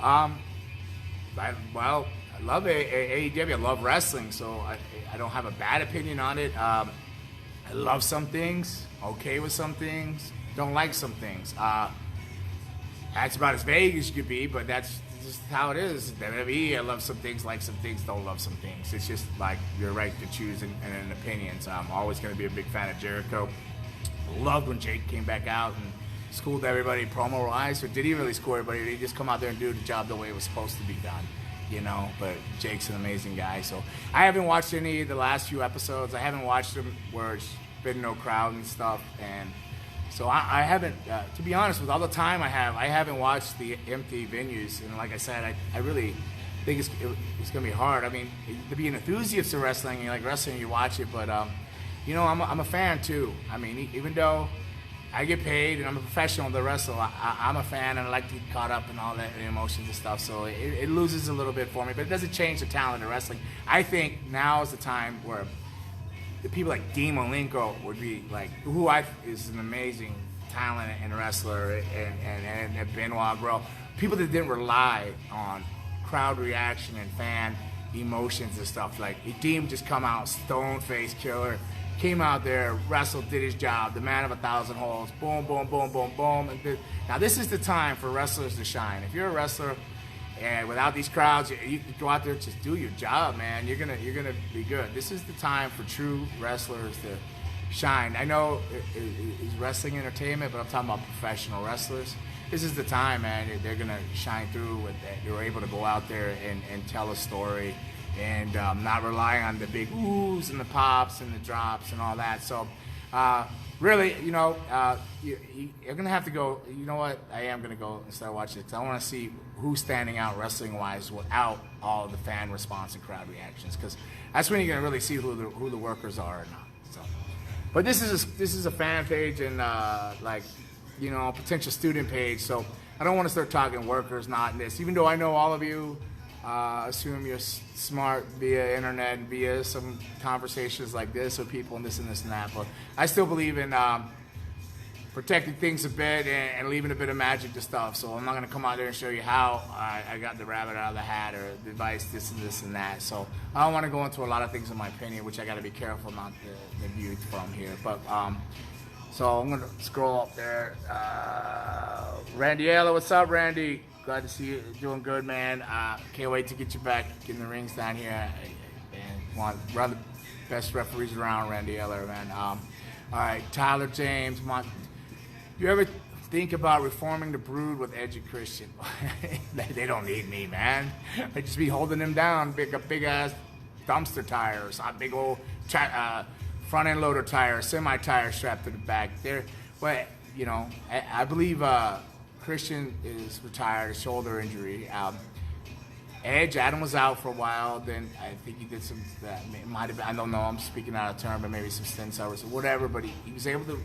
I love AEW. I love wrestling, so I don't have a bad opinion on it. I love some things. Okay with some things. Don't like some things. That's about as vague as you could be, but that's just how it is. WWE, I love some things, like some things, don't love some things. It's just like your right to choose and an opinion. So I'm always going to be a big fan of Jericho. Loved when Jake came back out and schooled everybody promo-wise. Or did he really school everybody? Or did he just come out there and do the job the way it was supposed to be done? But Jake's an amazing guy. So I haven't watched any of the last few episodes. I haven't watched them where it's been no crowd and stuff. And so I haven't, to be honest, with all the time I haven't watched the empty venues. And like I said, I really think it's going to be hard. I mean, to be an enthusiast of wrestling, you like wrestling, you watch it, but, I'm a fan too. I mean, even though I get paid and I'm a professional to wrestle, I'm a fan and I like to get caught up in all that emotions and stuff. So it loses a little bit for me, but it doesn't change the talent of wrestling. I think now is the time where the people like Dean Malenko would be like, is an amazing talent and wrestler, and Benoit Gros, people that didn't rely on crowd reaction and fan emotions and stuff. Like Dean just come out, stone-faced killer, came out there, wrestled, did his job, the man of 1,000 holds, boom, boom, boom, boom, boom. Now this is the time for wrestlers to shine. If you're a wrestler, and without these crowds, you can go out there and just do your job, man. You're gonna be good. This is the time for true wrestlers to shine. I know it's wrestling entertainment, but I'm talking about professional wrestlers. this is the time, man. They're gonna shine through. They're able to go out there and tell a story, and not rely on the big oohs and the pops and the drops and all that. So, really, you know, you're gonna have to go. You know what? I am gonna go and start watching it because I want to see who's standing out wrestling-wise without all the fan response and crowd reactions. Because that's when you're gonna really see who the workers are or not. So, but this is a fan page and like, you know, potential student page. So I don't want to start talking workers, not this. Even though I know all of you. Assume you're smart via internet and via some conversations like this with people and this and this and that. But I still believe in protecting things a bit and leaving a bit of magic to stuff. So I'm not going to come out there and show you how I got the rabbit out of the hat or the advice, this and this and that. So I don't want to go into a lot of things in my opinion, which I got to be careful not to view from here. But so I'm going to scroll up there. Randiella, what's up, Randy? Glad to see you doing good, man. Can't wait to get you back in the rings down here. And one of the best referees around, Randy Eller, man. All right, Tyler James. You ever think about reforming the Brood with Edge and Christian? They don't need me, man. They just be holding them down, a big ass dumpster tire or some big old front end loader tire, semi tire strapped to the back. But you know, I believe. Christian is retired, a shoulder injury. Edge, Adam was out for a while. Then I think he did some. It might have been, I don't know. I'm speaking out of turn, but maybe some stints or whatever. But he was able to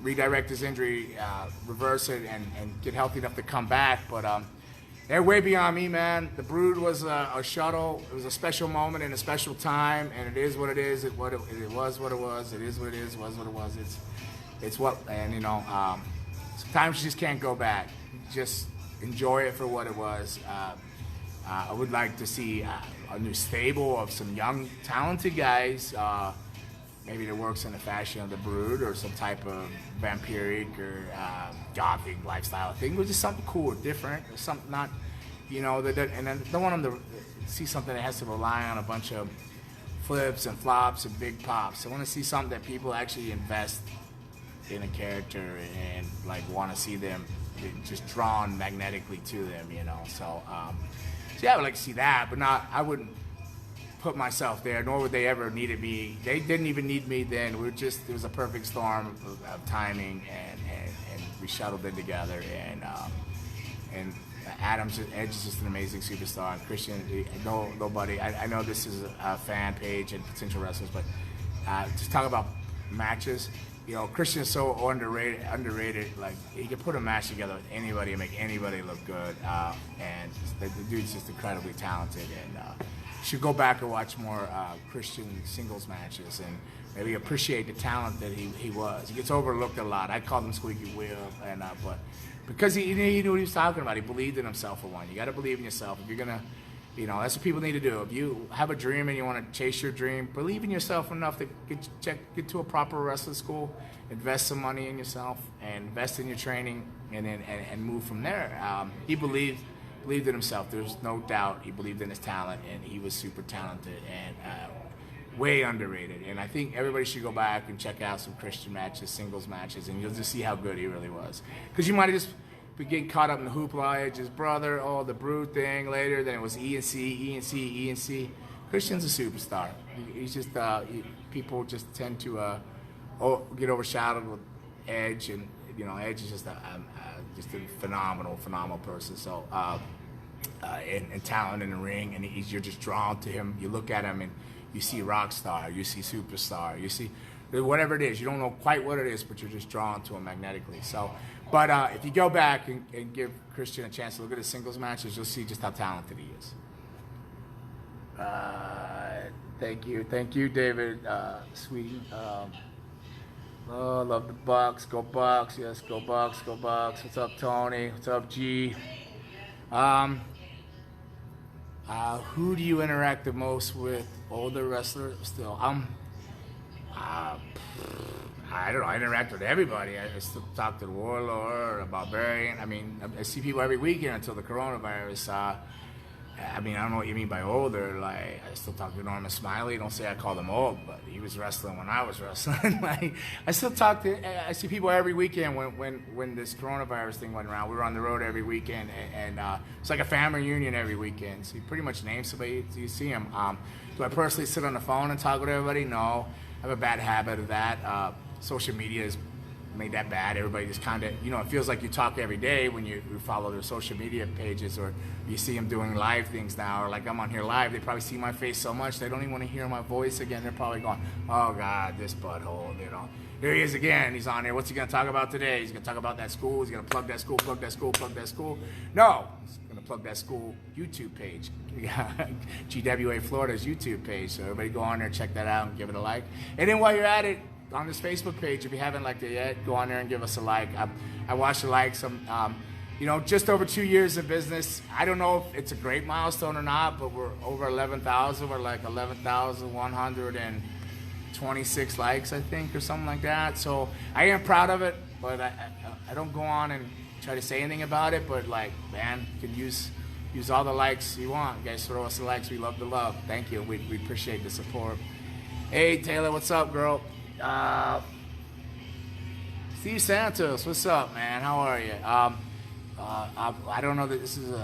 redirect his injury, reverse it, and get healthy enough to come back. But they're way beyond me, man. The Brood was a shuttle. It was a special moment and a special time, and it is what it is. It was what it was. It is what it is. Was what it was. It's what, and you know. Sometimes you just can't go back. Just enjoy it for what it was. I would like to see a new stable of some young, talented guys. Maybe that works in the fashion of the Brood or some type of vampiric or gothic lifestyle thing. But just something cool or different. Or something not, you know, and I don't want them to see something that has to rely on a bunch of flips and flops and big pops. I want to see something that people actually invest in a character and like want to see them just drawn magnetically to them, you know. So yeah, I would like to see that, but not. I wouldn't put myself there, nor would they ever needed me. They didn't even need me then. It was a perfect storm of timing, and we shuttled in together. And Edge is just an amazing superstar. And Christian, nobody. I know this is a fan page and potential wrestlers, but just talk about matches. You know, Christian is so underrated. Like, he can put a match together with anybody and make anybody look good. And the dude's just incredibly talented. And you should go back and watch more Christian singles matches and maybe appreciate the talent that he was. He gets overlooked a lot. I called him Squeaky Wheel, but because he knew what he was talking about. He believed in himself for one. You got to believe in yourself if you're gonna. You know, that's what people need to do. If you have a dream and you want to chase your dream, believe in yourself enough to get to a proper wrestling school, invest some money in yourself, and invest in your training, and move from there. He believed in himself. There's no doubt he believed in his talent, and he was super talented and way underrated. And I think everybody should go back and check out some Christian matches, singles matches, and you'll just see how good he really was. Because you might have just be getting caught up in the hoopla, Edge's brother, the Brood thing later. Then it was E&C. Christian's a superstar. He's just people just tend to get overshadowed with Edge, and you know, Edge is just a phenomenal person. So and talent in the ring, and you're just drawn to him. You look at him and you see rock star, you see superstar, you see whatever it is. You don't know quite what it is, but you're just drawn to him magnetically. So. But if you go back and give Christian a chance to look at his singles matches, you'll see just how talented he is. Thank you, David, sweetie. Love the Bucks. Go Bucks. Yes, go Bucks. Go Bucks. What's up, Tony? What's up, G? Who do you interact the most with? Older wrestlers still. I don't know. I interact with everybody. I still talk to the Warlord or Barbarian. I mean, I see people every weekend until the coronavirus. I mean, I don't know what you mean by older. Like, I still talk to Norman Smiley. Don't say I call him old, but he was wrestling when I was wrestling. Like, I still talk to. I see people every weekend when this coronavirus thing went around. We were on the road every weekend, and it's like a family reunion every weekend. So you pretty much name somebody, you see them. Do I personally sit on the phone and talk with everybody? No, I have a bad habit of that. Social media has made that bad. Everybody just kind of, it feels like you talk every day when you follow their social media pages, or you see them doing live things now, or like I'm on here live. They probably see my face so much they don't even want to hear my voice again. They're probably going, oh God, this butthole, Here he is again. He's on here. What's he going to talk about today? He's going to talk about that school. He's going to plug that school, plug that school, plug that school. No, he's going to plug that school YouTube page. GWA Florida's YouTube page. So everybody go on there, check that out, and give it a like. And then while you're at it, on this Facebook page, if you haven't liked it yet, go on there and give us a like. I watched the likes. Just over 2 years of business. I don't know if it's a great milestone or not, but we're over 11,000. We're like 11,126 likes, I think, or something like that. So I am proud of it, but I don't go on and try to say anything about it. But like, man, you can use all the likes you want. You guys throw us the likes. We love the love. Thank you. We appreciate the support. Hey, Taylor, what's up, girl? Steve Santos, what's up, man? How are you? I don't know that this is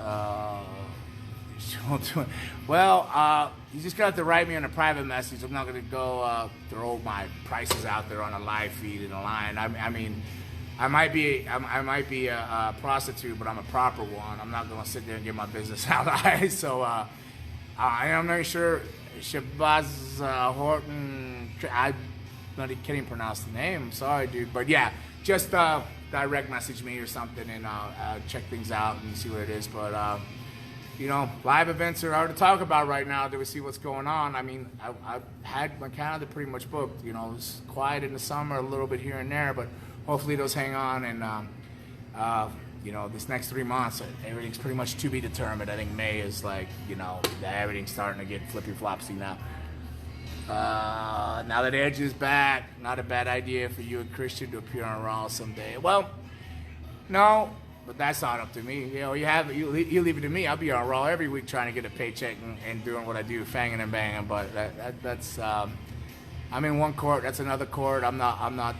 well, you just got to write me on a private message. I'm not going to go throw my prices out there on a live feed in a line. I mean, I might be a prostitute, but I'm a proper one. I'm not going to sit there and give my business out. So I'm not sure. Shabazz Horton. I can't even pronounce the name. I'm sorry, dude. But yeah, just direct message me or something, and I'll check things out and see what it is. But live events are hard to talk about right now. Do we see what's going on? I mean, I've had my calendar pretty much booked. It's quiet in the summer, a little bit here and there, but hopefully those hang on. And this next 3 months, everything's pretty much to be determined. I think May is like, everything's starting to get flippy-flopsy now. Now that Edge is back, not a bad idea for you and Christian to appear on Raw someday. Well, no, but that's not up to me. You leave it to me. I'll be on Raw every week trying to get a paycheck and doing what I do, fanging and banging. But that's I'm in one court. That's another court. I'm not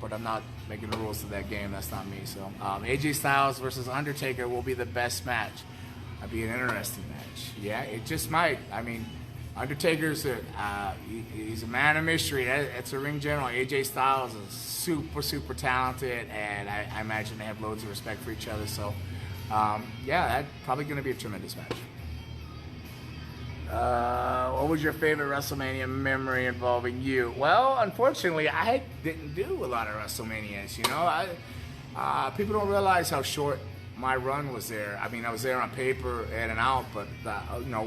but I'm not making the rules of that game. That's not me. So AJ Styles versus Undertaker will be the best match. It'll be an interesting match. Yeah, it just might. I mean, Undertaker's he's a man of mystery. That's a ring general. AJ Styles is super, super talented, and I imagine they have loads of respect for each other. So, that's probably going to be a tremendous match. What was your favorite WrestleMania memory involving you? Well, unfortunately, I didn't do a lot of WrestleManias. People don't realize how short my run was there. I mean, I was there on paper, in and out, but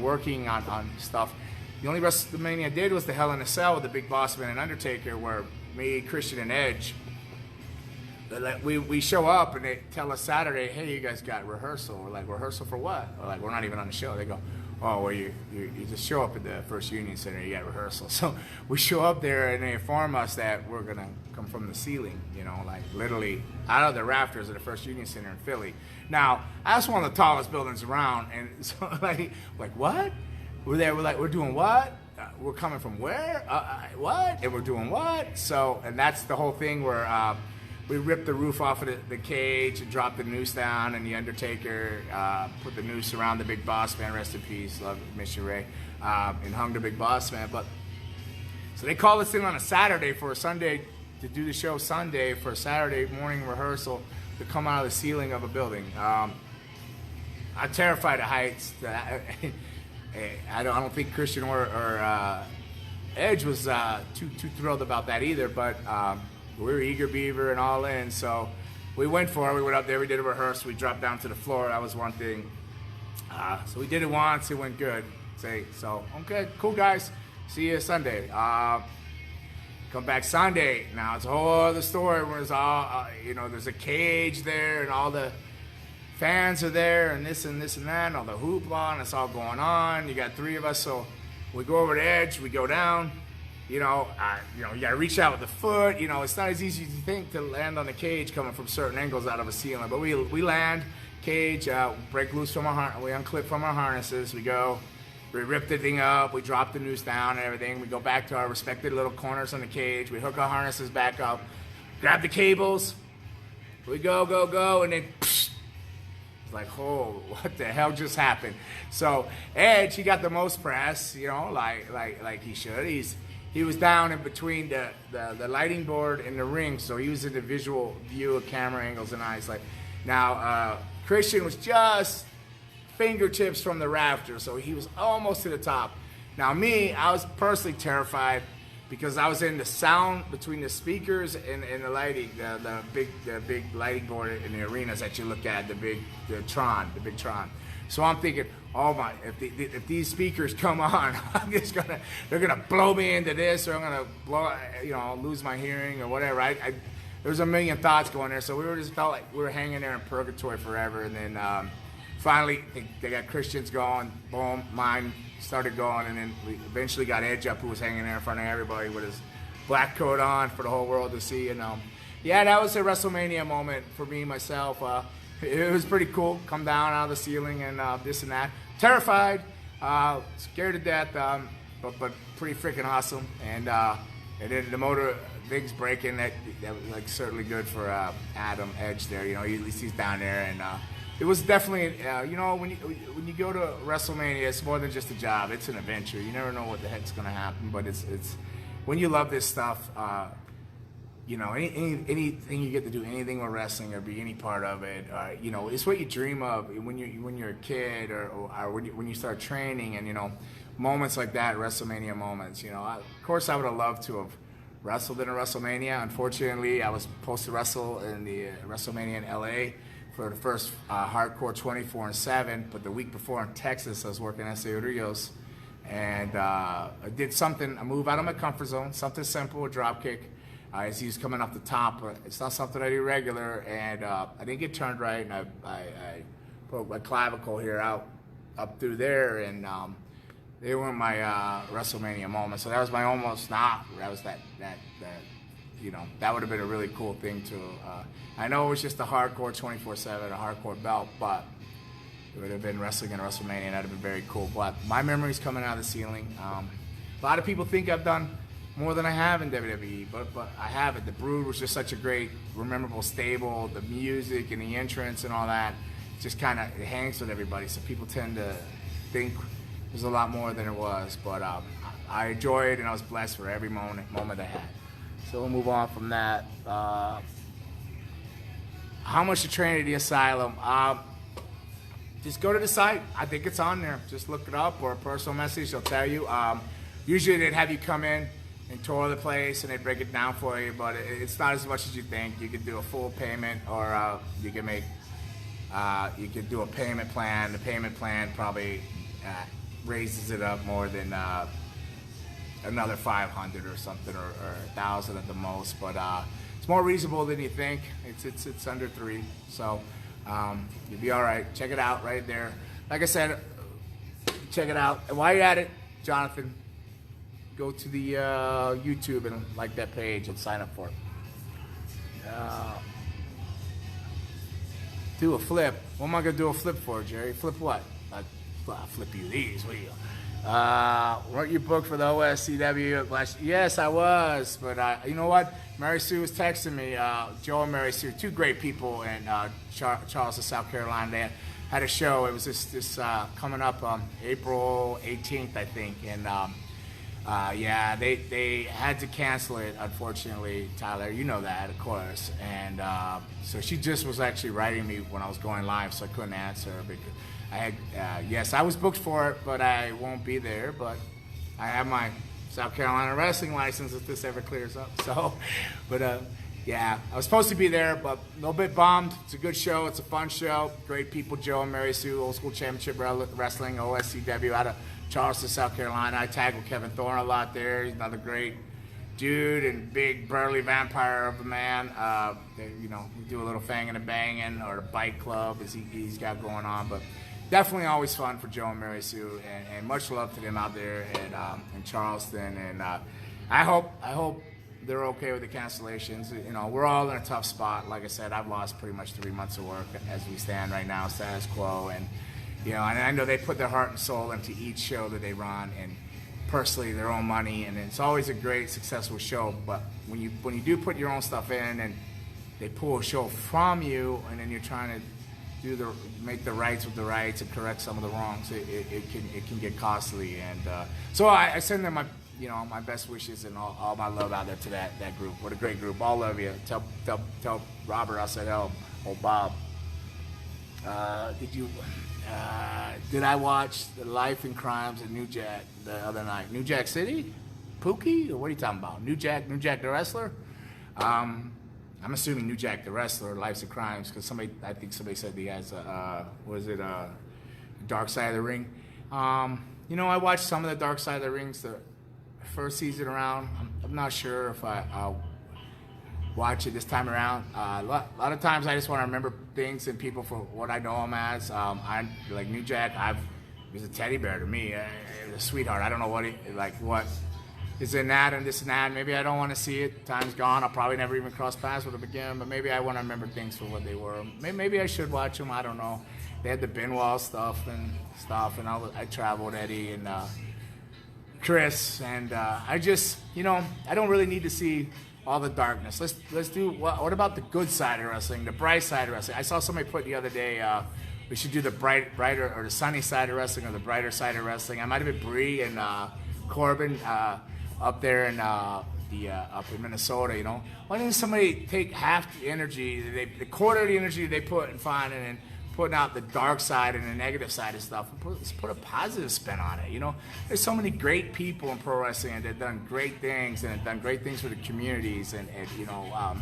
working on stuff. The only WrestleMania I did was the Hell in a Cell with the Big Boss Man and Undertaker, where me, Christian, and Edge, we show up and they tell us Saturday, hey, you guys got rehearsal. We're like, rehearsal for what? We're like, we're not even on the show. They go, oh, well, you just show up at the First Union Center, you got rehearsal. So we show up there and they inform us that we're going to come from the ceiling, literally out of the rafters of the First Union Center in Philly. Now, that's one of the tallest buildings around, and so like what? We're there, we're doing what? We're coming from where? What? And we're doing what? So, and that's the whole thing where we ripped the roof off of the cage and dropped the noose down, and the Undertaker put the noose around the Big Boss Man, rest in peace, love Mr. Ray, and hung the Big Boss Man. But so they called us in on a Saturday for a Sunday, to do the show Sunday for a Saturday morning rehearsal to come out of the ceiling of a building. I'm terrified of heights. I don't think Christian or Edge was too thrilled about that either, but we were eager beaver and all in, so we went for it. We went up there, we did a rehearsal, we dropped down to the floor. That was one thing. So we did it once, it went good. So okay, cool guys, see you Sunday. Come back Sunday. Now it's a whole other story where it's all there's a cage there and all the fans are there and this and that and all the hoopla and it's all going on. You got three of us, so we go over the edge, we go down. You gotta reach out with the foot. It's not as easy as you think to land on the cage coming from certain angles out of a ceiling. But we land, cage, break loose from we unclip from our harnesses. We go, we rip the thing up, we drop the noose down and everything. We go back to our respected little corners on the cage. We hook our harnesses back up, grab the cables. We go, and then psh, it's like, oh, what the hell just happened? So Edge, he got the most press, you know, like he should. He was down in between the lighting board and the ring, so he was in the visual view of camera angles and eyes. Like now, Christian was just fingertips from the rafters, so he was almost to the top. Now me, I was personally terrified because I was in the sound between the speakers and the lighting, the big lighting board in the arenas that you look at, the big Tron. So I'm thinking, oh my, if these speakers come on, they're gonna blow me into this, or I'm gonna blow, you know, lose my hearing or whatever. There was a million thoughts going there, so we just felt like we were hanging there in purgatory forever, and then. Finally, they got Christians going, boom, mine started going, and then we eventually got Edge up, who was hanging there in front of everybody with his black coat on for the whole world to see. And yeah, that was a WrestleMania moment for me, myself. It was pretty cool, come down out of the ceiling and this and that. Terrified, scared to death, but pretty freaking awesome. And then the motor things breaking, that was like certainly good for Adam Edge there. You know, at least he's down there, and it was definitely, you know, when you go to WrestleMania, it's more than just a job. It's an adventure. You never know what the heck's gonna happen, but it's when you love this stuff, you know, anything you get to do, anything with wrestling or be any part of it, you know, it's what you dream of when you're a kid or when you start training, and you know, moments like that, WrestleMania moments. You know, of course, I would have loved to have wrestled in a WrestleMania. Unfortunately, I was supposed to wrestle in the WrestleMania in LA for the first hardcore 24/7, but the week before in Texas, I was working at St. Rios, and I did something, a move out of my comfort zone, something simple, a drop kick. As he was coming off the top, but it's not something I do regular, and I didn't get turned right, and I broke my clavicle here up through there, and they weren't my WrestleMania moments. So that was my almost not. That was that you know, that would have been a really cool thing to. I know it was just a hardcore 24/7, a hardcore belt, but it would have been wrestling in WrestleMania, and that'd have been very cool. But my memory's coming out of the ceiling. A lot of people think I've done more than I have in WWE, but I haven't. The Brood was just such a great, memorable stable. The music and the entrance and all that just kind of hangs with everybody. So people tend to think there's a lot more than it was. But I enjoyed, and I was blessed for every moment I had. So we'll move on from that. How much to train at the Asylum? Just go to the site. I think it's on there. Just look it up, or a personal message. They'll tell you. Usually they'd have you come in and tour the place, and they break it down for you, but it's not as much as you think. You could do a full payment, or you can make, you could do a payment plan. The payment plan probably raises it up more than another 500 or something, or 1,000 at the most. But it's more reasonable than you think. It's under 3, so you'll be all right. Check it out right there. Like I said, check it out. And while you're at it, Jonathan, go to the YouTube and like that page and sign up for it. Do a flip. What am I gonna do a flip for, Jerry? Flip what? I'll flip you these. What do you? Weren't you booked for the OSCW last? Yes, I was, but you know what? Mary Sue was texting me. Joe and Mary Sue, 2 great people in Charleston, South Carolina. They had a show. It was this coming up on April 18th, I think, and. Yeah, they had to cancel it, unfortunately, Tyler. You know that, of course. And so she just was actually writing me when I was going live, so I couldn't answer. Because I had, yes, I was booked for it, but I won't be there. But I have my South Carolina wrestling license if this ever clears up. So, but yeah, I was supposed to be there, but a little bit bummed. It's a good show. It's a fun show. Great people, Joe and Mary Sue, Old School Championship Wrestling, OSCW, out of Charleston, South Carolina. I tag with Kevin Thorne a lot there. He's another great dude and big burly vampire of a man. You know, we do a little fanging and banging, or the bike club as he's got going on. But definitely always fun for Joe and Mary Sue, and much love to them out there in Charleston. And I hope they're okay with the cancellations. You know, we're all in a tough spot. Like I said, I've lost pretty much 3 months of work as we stand right now, status quo. And, you know, and I know they put their heart and soul into each show that they run, and personally their own money, and it's always a great, successful show. But when you do put your own stuff in and they pull a show from you, and then you're trying to make the rights with the rights and correct some of the wrongs, it can get costly. And so I send them my best wishes and all my love out there to that group. What a great group. All love you. Tell Robert I said hello. Oh, Bob. Did I watch The Life and Crimes of New Jack the other night? New Jack City? Pookie? Or what are you talking about? New Jack the wrestler? I'm assuming New Jack the wrestler, Lives and Crimes, because I think somebody said he has Dark Side of the Ring. You know, I watched some of the Dark Side of the Rings the first season around. I'm not sure if I'll watch it this time around. A lot of times I just want to remember things and people for what I know them as. I like New Jack. He was a teddy bear to me, a sweetheart. I don't know what is in that and this and that. Maybe I don't want to see it. Time's gone. I'll probably never even cross paths with them again. But maybe I want to remember things for what they were. Maybe I should watch them. I don't know. They had the Benoit stuff, and I traveled Eddie and Chris, and I just, you know, I don't really need to see all the darkness. Let's do what about the good side of wrestling, the bright side of wrestling? I saw somebody put the other day, we should do the brighter or the sunny side of wrestling or the brighter side of wrestling. I might have been Bree and Corbin up there in up in Minnesota. You know, why didn't somebody take half the energy, the quarter of the energy they put in finding and putting out the dark side and the negative side of stuff, and let's put a positive spin on it. You know, there's so many great people in pro wrestling that have done great things and have done great things for the communities, and you know,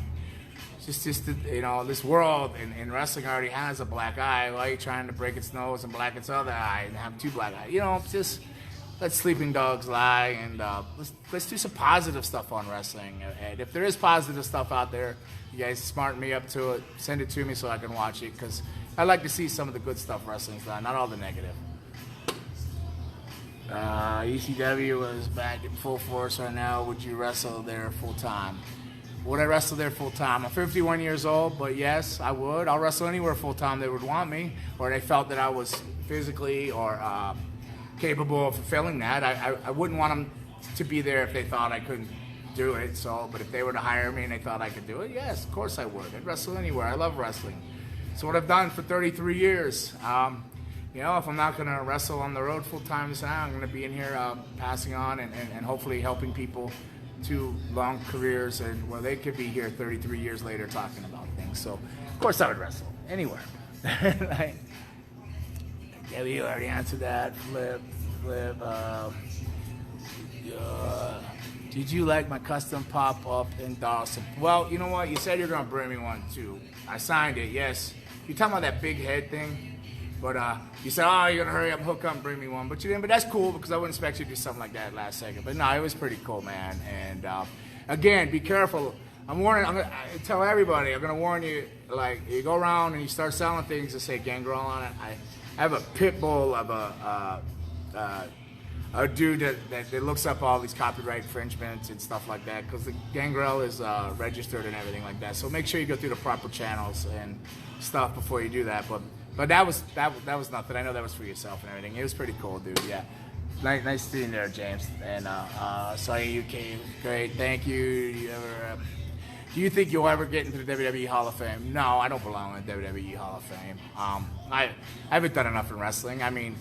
just you know, this world in wrestling already has a black eye. Why are you trying to break its nose and black its other eye and have two black eyes? You know, just let sleeping dogs lie, and let's do some positive stuff on wrestling. And if there is positive stuff out there, you guys smarten me up to it. Send it to me so I can watch it, because I like to see some of the good stuff wrestling's done, not all the negative. ECW is back in full force right now. Would you wrestle there full time? Would I wrestle there full time? I'm 51 years old, but yes, I would. I'll wrestle anywhere full time they would want me, or they felt that I was physically or capable of fulfilling that. I wouldn't want them to be there if they thought I couldn't do it. So, but if they were to hire me and they thought I could do it, yes, of course I would. I'd wrestle anywhere. I love wrestling. So what I've done for 33 years. You know, if I'm not going to wrestle on the road full time now, I'm going to be in here passing on and hopefully helping people to long careers, and well, they could be here 33 years later talking about things. So, of course, I would wrestle anywhere. Right? Yeah, you already answered that. Flip. Did you like my custom pop-up in Dawson? Well, you know what? You said you're going to bring me one, too. I signed it, yes. You're talking about that big head thing? But you said, oh, you're going to hurry up, hook up, and bring me one. But you didn't. But that's cool, because I wouldn't expect you to do something like that last second. But no, it was pretty cool, man. And again, be careful. I'm gonna tell everybody, I'm going to warn you, like, you go around and you start selling things that say Gangrel on it. I have a pit bull of a dude that looks up all these copyright infringements and stuff like that, because the Gangrel is registered and everything like that. So make sure you go through the proper channels and stuff before you do that. But that was nothing. I know that was for yourself and everything. It was pretty cool, dude. Yeah, nice seeing you there, James. And sorry you came. Great, thank you. Do you think you'll ever get into the WWE Hall of Fame? No, I don't belong in the WWE Hall of Fame. I haven't done enough in wrestling. I mean,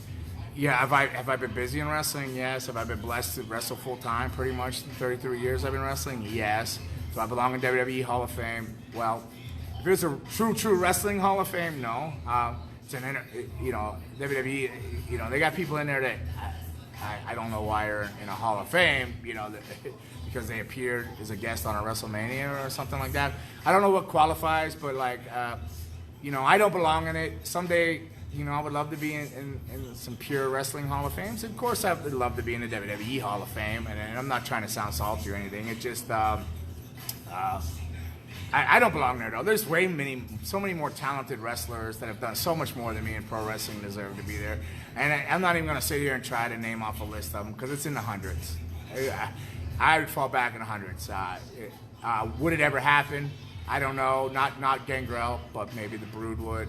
yeah, have I been busy in wrestling? Yes. Have I been blessed to wrestle full time pretty much the 33 years I've been wrestling? Yes. Do I belong in WWE Hall of Fame? Well, if there's a true wrestling Hall of Fame, no. It's an WWE, you know, they got people in there that I don't know why are in a Hall of Fame, you know, because they appeared as a guest on a WrestleMania or something like that. I don't know what qualifies, but like, you know, I don't belong in it. Someday, you know, I would love to be in some pure wrestling Hall of Fames. Of course, I would love to be in the WWE Hall of Fame, and I'm not trying to sound salty or anything. It just, I don't belong there, though. There's so many more talented wrestlers that have done so much more than me in pro wrestling deserve to be there. And I'm not even going to sit here and try to name off a list of them, because it's in the hundreds. I would fall back in the hundreds. Would it ever happen? I don't know. Not Gangrel, but maybe the Brood would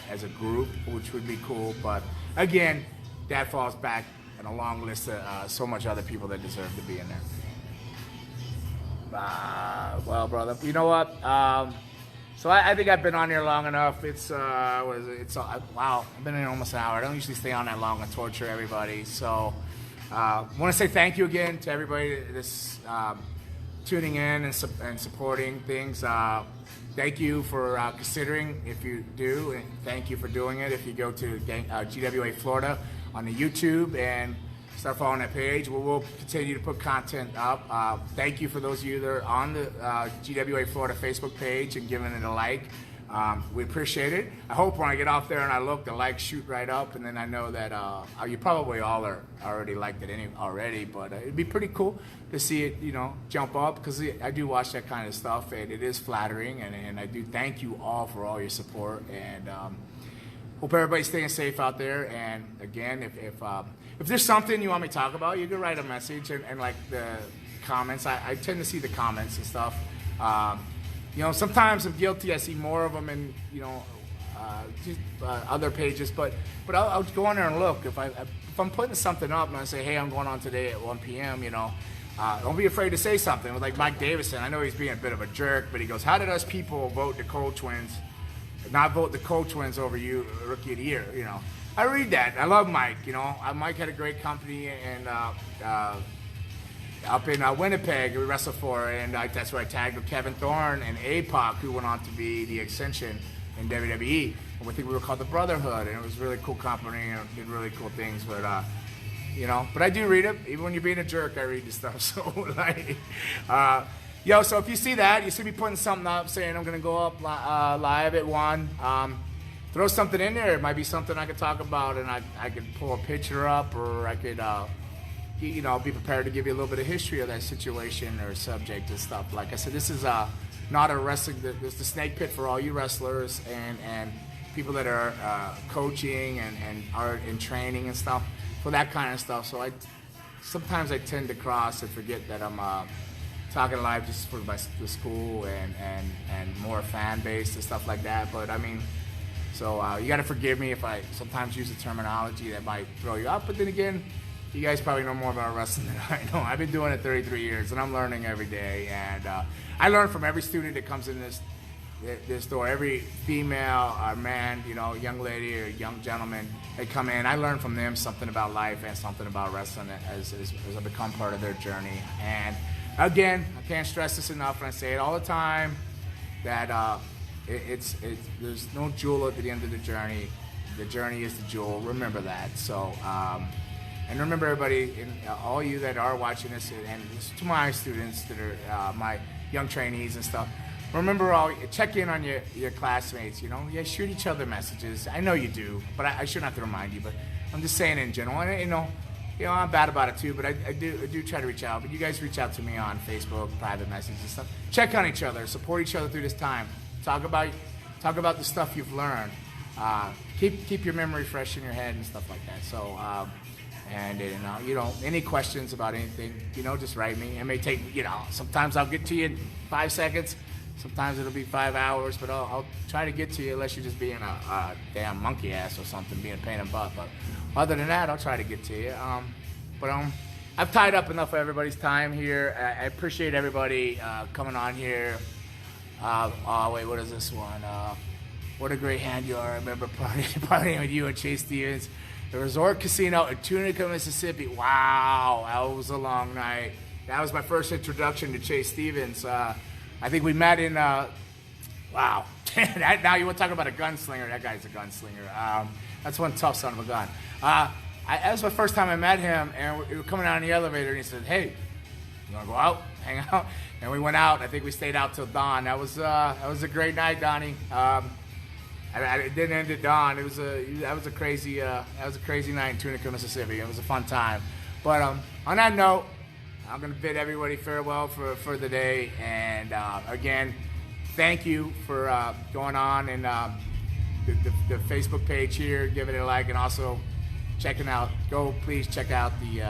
as a group, which would be cool. But again, that falls back in a long list of so much other people that deserve to be in there. Well, brother, you know what? So I think I've been on here long enough. It's wow, I've been in almost an hour. I don't usually stay on that long and torture everybody. So I want to say thank you again to everybody that's tuning in and supporting things. Thank you for considering if you do, and thank you for doing it. If you go to GWA Florida on the YouTube and start following that page, we'll continue to put content up. Thank you for those of you that are on the GWA Florida Facebook page and giving it a like. We appreciate it. I hope when I get off there and I look, the likes shoot right up, and then I know that you probably all are already liked it already, but it'd be pretty cool to see it, jump up, because I do watch that kind of stuff, and it is flattering, and I do thank you all for all your support, and hope everybody's staying safe out there. And again, if there's something you want me to talk about, you can write a message and like the comments. I tend to see the comments and stuff. Sometimes I'm guilty. I see more of them in other pages, but I'll go on there and look. If I'm putting something up and I say, hey, I'm going on today at 1 p.m. Don't be afraid to say something. Like Mike Davison, I know he's being a bit of a jerk, but he goes, how did us people vote the Cole Twins, not vote the Cole Twins over you, Rookie of the Year? I read that. I love Mike. Mike had a great company and up in Winnipeg we wrestled for, and that's where I tagged with Kevin Thorne and APOC, who went on to be the Ascension in WWE. And I think we were called the Brotherhood, and it was a really cool company and did really cool things. But but I do read it. Even when you're being a jerk, I read the stuff. So so if you see that, you see me putting something up saying I'm gonna go up live at 1. Throw something in there. It might be something I could talk about, and I could pull a picture up, or I could be prepared to give you a little bit of history of that situation or subject and stuff. Like I said, this is not a wrestling. There's the snake pit for all you wrestlers and people that are coaching and are in training and stuff for that kind of stuff. So sometimes I tend to cross and forget that I'm talking live just for the school and more fan base and stuff like that. But I mean, so you got to forgive me if I sometimes use the terminology that might throw you up. But then again, you guys probably know more about wrestling than I know. I've been doing it 33 years, and I'm learning every day. And I learn from every student that comes in this door, every female or man, young lady or young gentleman, they come in. I learn from them something about life and something about wrestling as I become part of their journey. And again, I can't stress this enough, and I say it all the time, that there's no jewel at the end of the journey. The journey is the jewel. Remember that. So. And remember, everybody, all you that are watching this, and to my students that are my young trainees and stuff, remember, check in on your classmates. Shoot each other messages. I know you do, but I shouldn't have to remind you. But I'm just saying in general. And, I'm bad about it too, but I do try to reach out. But you guys reach out to me on Facebook, private messages and stuff. Check on each other, support each other through this time. Talk about the stuff you've learned. Keep your memory fresh in your head and stuff like that. So. And any questions about anything, just write me. It may take, sometimes I'll get to you in 5 seconds. Sometimes it'll be 5 hours, but I'll try to get to you unless you're just being a damn monkey ass or something, being a pain in the butt. But other than that, I'll try to get to you. I've tied up enough of everybody's time here. I appreciate everybody coming on here. Wait, what is this one? What a great hand you are. I remember partying with you and Chase Stevens. The Resort Casino in Tunica, Mississippi. Wow, that was a long night. That was my first introduction to Chase Stevens. I think we met in, wow. Now you want to talk about a gunslinger. That guy's a gunslinger. That's one tough son of a gun. That was my first time I met him, and we were coming out in the elevator, and he said, hey, you want to go out, hang out? And we went out. I think we stayed out till dawn. That was a great night, Donnie. It didn't end at dawn. That was a crazy night in Tunica, Mississippi. It was a fun time. But on that note, I'm gonna bid everybody farewell for the day. And again, thank you for going on and the Facebook page here, give it a like, and also checking out. Go please check out the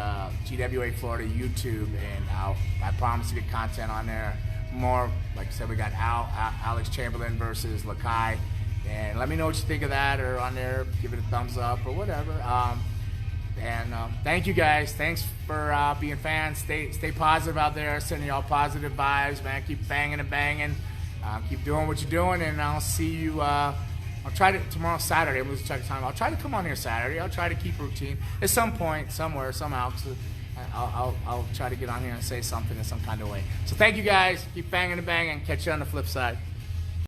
GWA Florida YouTube, and I promise to get content on there. More, like I said, we got Alex Chamberlain versus Lakai, and let me know what you think of that, or on there, give it a thumbs up or whatever. Thank you guys. Thanks for being fans. Stay positive out there. Sending y'all positive vibes, man. Keep banging and banging. Keep doing what you're doing, and I'll see you. I'll try to tomorrow Saturday. I'm losing track of time. I'll try to come on here Saturday. I'll try to keep routine at some point, somewhere, somehow. So I'll try to get on here and say something in some kind of way. So thank you guys. Keep banging and banging. Catch you on the flip side.